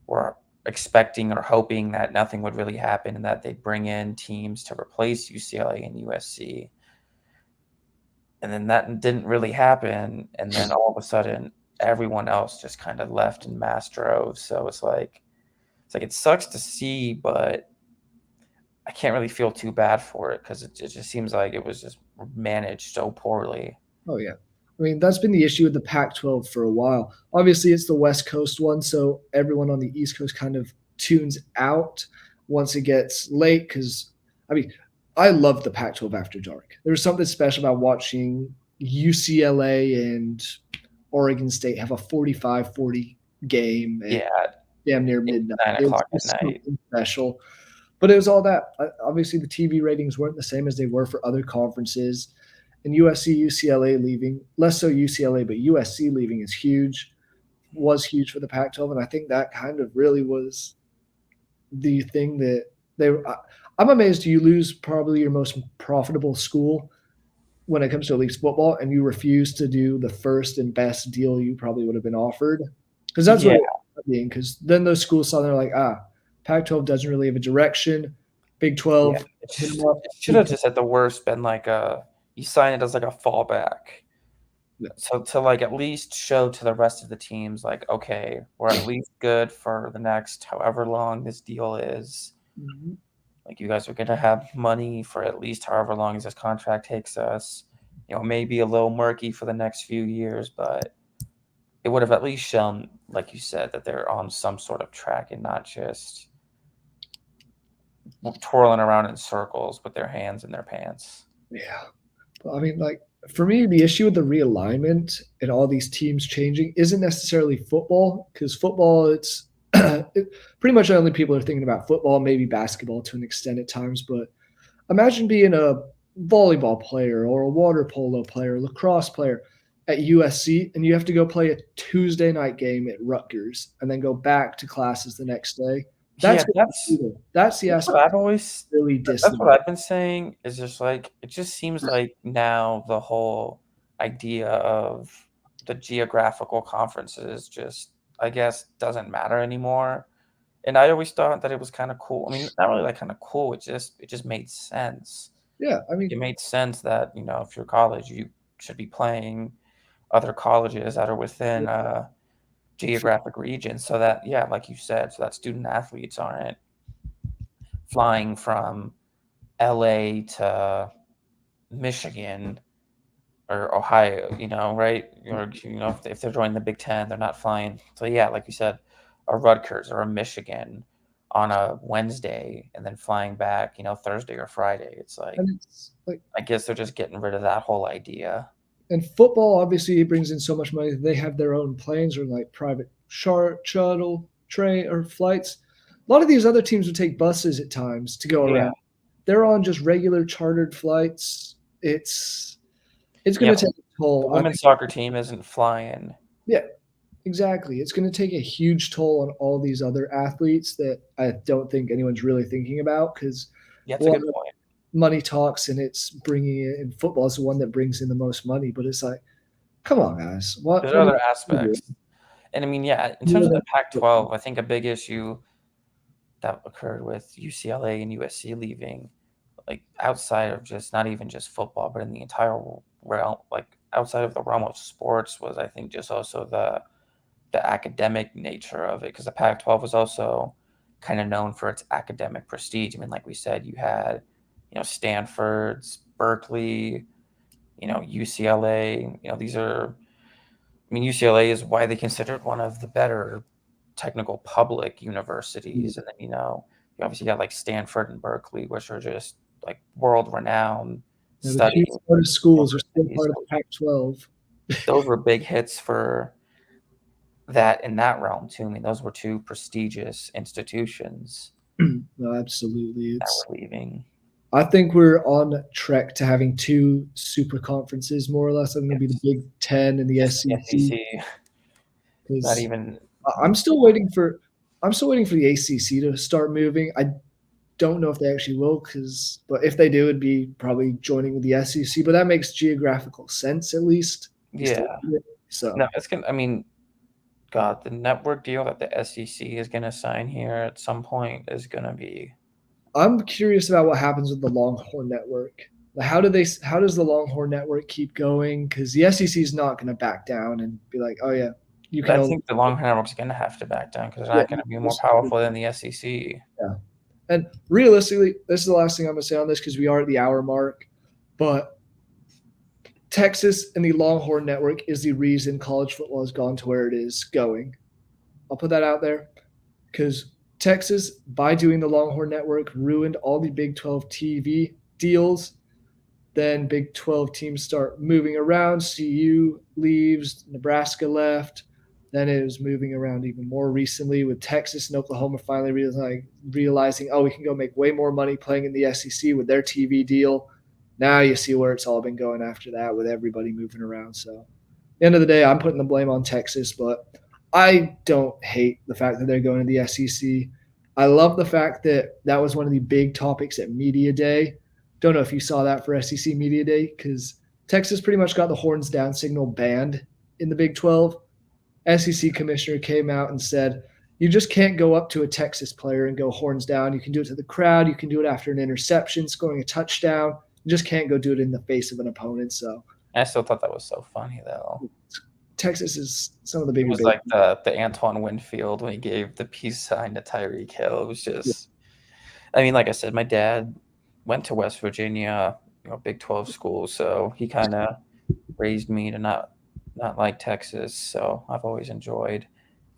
were expecting or hoping that nothing would really happen and that they'd bring in teams to replace UCLA and USC. And then that didn't really happen. And then all of a sudden, everyone else just kind of left in mass droves. So it's like it sucks to see, but I can't really feel too bad for it because it just seems like it was just managed so poorly. Oh yeah. I mean, that's been the issue with the Pac-12 for a while. Obviously, it's the West Coast one, so everyone on the East Coast kind of tunes out once it gets late. Because I mean, I love the Pac-12 after dark. There's something special about watching UCLA and Oregon State have a 45-40 game at Yeah, damn near midnight. 9 o'clock at It's night. something special. But it was all that. Obviously, the TV ratings weren't the same as they were for other conferences. And USC, UCLA leaving, less so UCLA, but USC leaving is huge, was huge for the Pac 12. And I think that kind of really was the thing that they were. I'm amazed you lose probably your most profitable school when it comes to at least football, and you refuse to do the first and best deal you probably would have been offered. Because that's what Yeah, it ended up being. Because then those schools saw they're like, Pac 12 doesn't really have a direction. Big yeah. 12 hit them up. It should have just at the worst been like you sign it as like a fallback. Yeah. So to like at least show to the rest of the teams like, okay, we're at least good for the next however long this deal is. Mhm. Like you guys are gonna have money for at least however long as this contract takes us. Maybe a little murky for the next few years, but it would have at least shown, like you said, that they're on some sort of track and not just twirling around in circles with their hands in their pants. Yeah. I mean, like for me, the issue with the realignment and all these teams changing isn't necessarily football, because football, it's pretty much only people are thinking about football, maybe basketball to an extent at times. But imagine being a volleyball player or a water polo player, lacrosse player at USC, and you have to go play a Tuesday night game at Rutgers and then go back to classes the next day. Yeah, That's that's the that's what aspect I've always that really that's what distant. I've been saying is just like it just seems like now the whole idea of the geographical conferences just I guess doesn't matter anymore. And I always thought that it was kind of cool. I mean, not really like kind of cool. It just made sense. Yeah, I It mean, made sense that if you're college, you should be playing other colleges that are within geographic regions, so that yeah, like you said, so that student athletes aren't flying from LA to Michigan or Ohio, right? Or if they're joining the Big Ten, they're not flying. So yeah, like you said, a Rutgers or a Michigan on a Wednesday and then flying back, Thursday or Friday. It's like and it's like I guess they're just getting rid of that whole idea. and football obviously it brings in so much money. They have their own planes or like private shuttle train or flights. A lot of these other teams would take buses at times to go Yeah, around. They're on just regular chartered flights. It's yeah. going to take a The toll. I women's think. soccer team isn't flying. Yeah, exactly. It's going to take a huge toll on all these other athletes that I don't think anyone's really thinking about because Yeah, that's a one, good point. money talks and it's bringing in, and football is the one that brings in the most money. But it's like, come on, guys, There's what are other you doing? aspects. And I mean, yeah, in terms More of the than Pac-12, football. I think a big issue that occurred with UCLA and USC leaving, like outside of just not even just football, but in the entire realm, like outside of the realm of sports, was I think just also the academic nature of it, because the Pac-12 was also kind of known for its academic prestige. I mean, like we said, you had Stanford's, Berkeley, UCLA. These are I mean, UCLA is widely considered one of the better technical public universities, and then you obviously got like Stanford and Berkeley, which are just like world renowned Yeah, the two studying smartest schools are still universities. part of the Pac-12. Those were big hits for that in that realm too. I mean, those were two prestigious institutions No, absolutely. that were leaving. I think we're on track to having two super conferences, more or less. I'm going to be the Yes, Big Ten and the just the SEC SEC, not because even. I'm still waiting for the ACC to start moving. I don't know if they actually will, but if they do, it'd be probably joining with the SEC. But that makes geographical sense at least. Yeah, So no, it's gonna. I mean, God, the network deal that the SEC is going to sign here at some point is going to be. I'm curious about what happens with the Longhorn Network. How does the Longhorn Network keep going? Because the SEC is not going to back down and be like, oh yeah, you can I only think the Longhorn Network's going to have to back down because they're yeah, not going to be more powerful than the SEC. yeah. And realistically, this is the last thing I'm going to say on this because we are at the hour mark. But Texas and the Longhorn Network is the reason college football has gone to where it is going. I'll put that out there because Texas, by doing the Longhorn Network, ruined all the Big 12 TV deals. Then Big 12 teams start moving around. CU leaves, Nebraska left. Then it was moving around even more recently with Texas and Oklahoma finally realizing, oh, we can go make way more money playing in the SEC with their TV deal. Now you see where it's all been going after that with everybody moving around. So at the end of the day, I'm putting the blame on Texas, but I don't hate the fact that they're going to the SEC. I love the fact that that was one of the big topics at Media Day. Don't know if you saw that for SEC Media Day because Texas pretty much got the horns down signal banned in the Big 12. SEC commissioner came out and said, you just can't go up to a Texas player and go horns down. You can do it to the crowd. You can do it after an interception, scoring a touchdown. You just can't go do it in the face of an opponent. So I still thought that was so funny, though. Texas is some of the It bigger. was like the Antoine Winfield when he gave the peace sign to Tyreek Hill. It was just, I mean, like I said, my dad went to West Virginia, Big 12 school, so he kind of raised me to not like Texas. So I've always enjoyed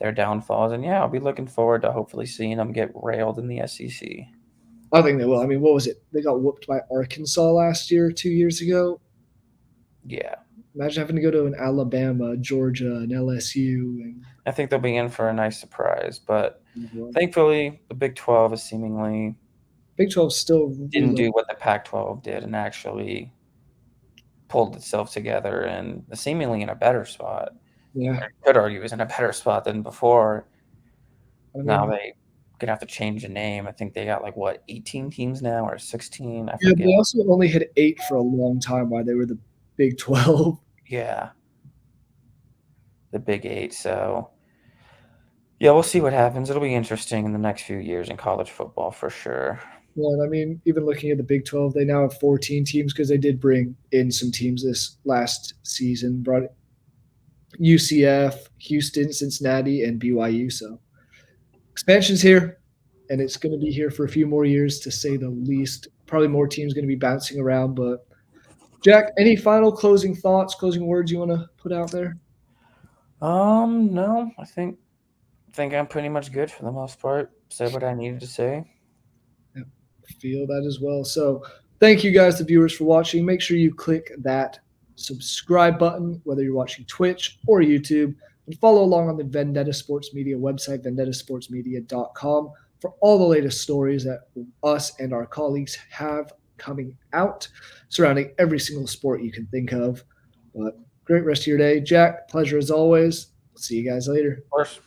their downfalls, and yeah, I'll be looking forward to hopefully seeing them get railed in the SEC. I think they will. I mean, what was it? They got whooped by Arkansas last year, 2 years ago. Yeah. Imagine having to go to an Alabama, Georgia, and LSU. And I think they'll be in for a nice surprise, but thankfully the Big 12 is seemingly Big 12 still didn't do what the Pac-12 did and actually pulled itself together and seemingly in a better spot. Yeah. I could argue is in a better spot than before. I mean, Now they could have to change the name. I think they got 18 teams now or 16. I yeah, forget. they also only had 8 for a long time while they were the Big 12. Yeah. The Big 8. So yeah, we'll see what happens. It'll be interesting in the next few years in college football for sure. Yeah, and I mean, even looking at the Big 12, they now have 14 teams because they did bring in some teams this last season. Brought UCF, Houston, Cincinnati, and BYU. So expansion's here, and it's going to be here for a few more years, to say the least. Probably more teams going to be bouncing around. But Jack, any final closing thoughts, closing words you want to put out there? No, I think I'm pretty much good for the most part. Said what I needed to say. Feel that as well. So thank you guys, the viewers, for watching. Make sure you click that subscribe button, whether you're watching Twitch or YouTube, and follow along on the Vendetta Sports Media website, vendettasportsmedia.com, for all the latest stories that us and our colleagues have coming out surrounding every single sport you can think of. But great rest of your day. Jack, pleasure as always. See you guys later. Of course.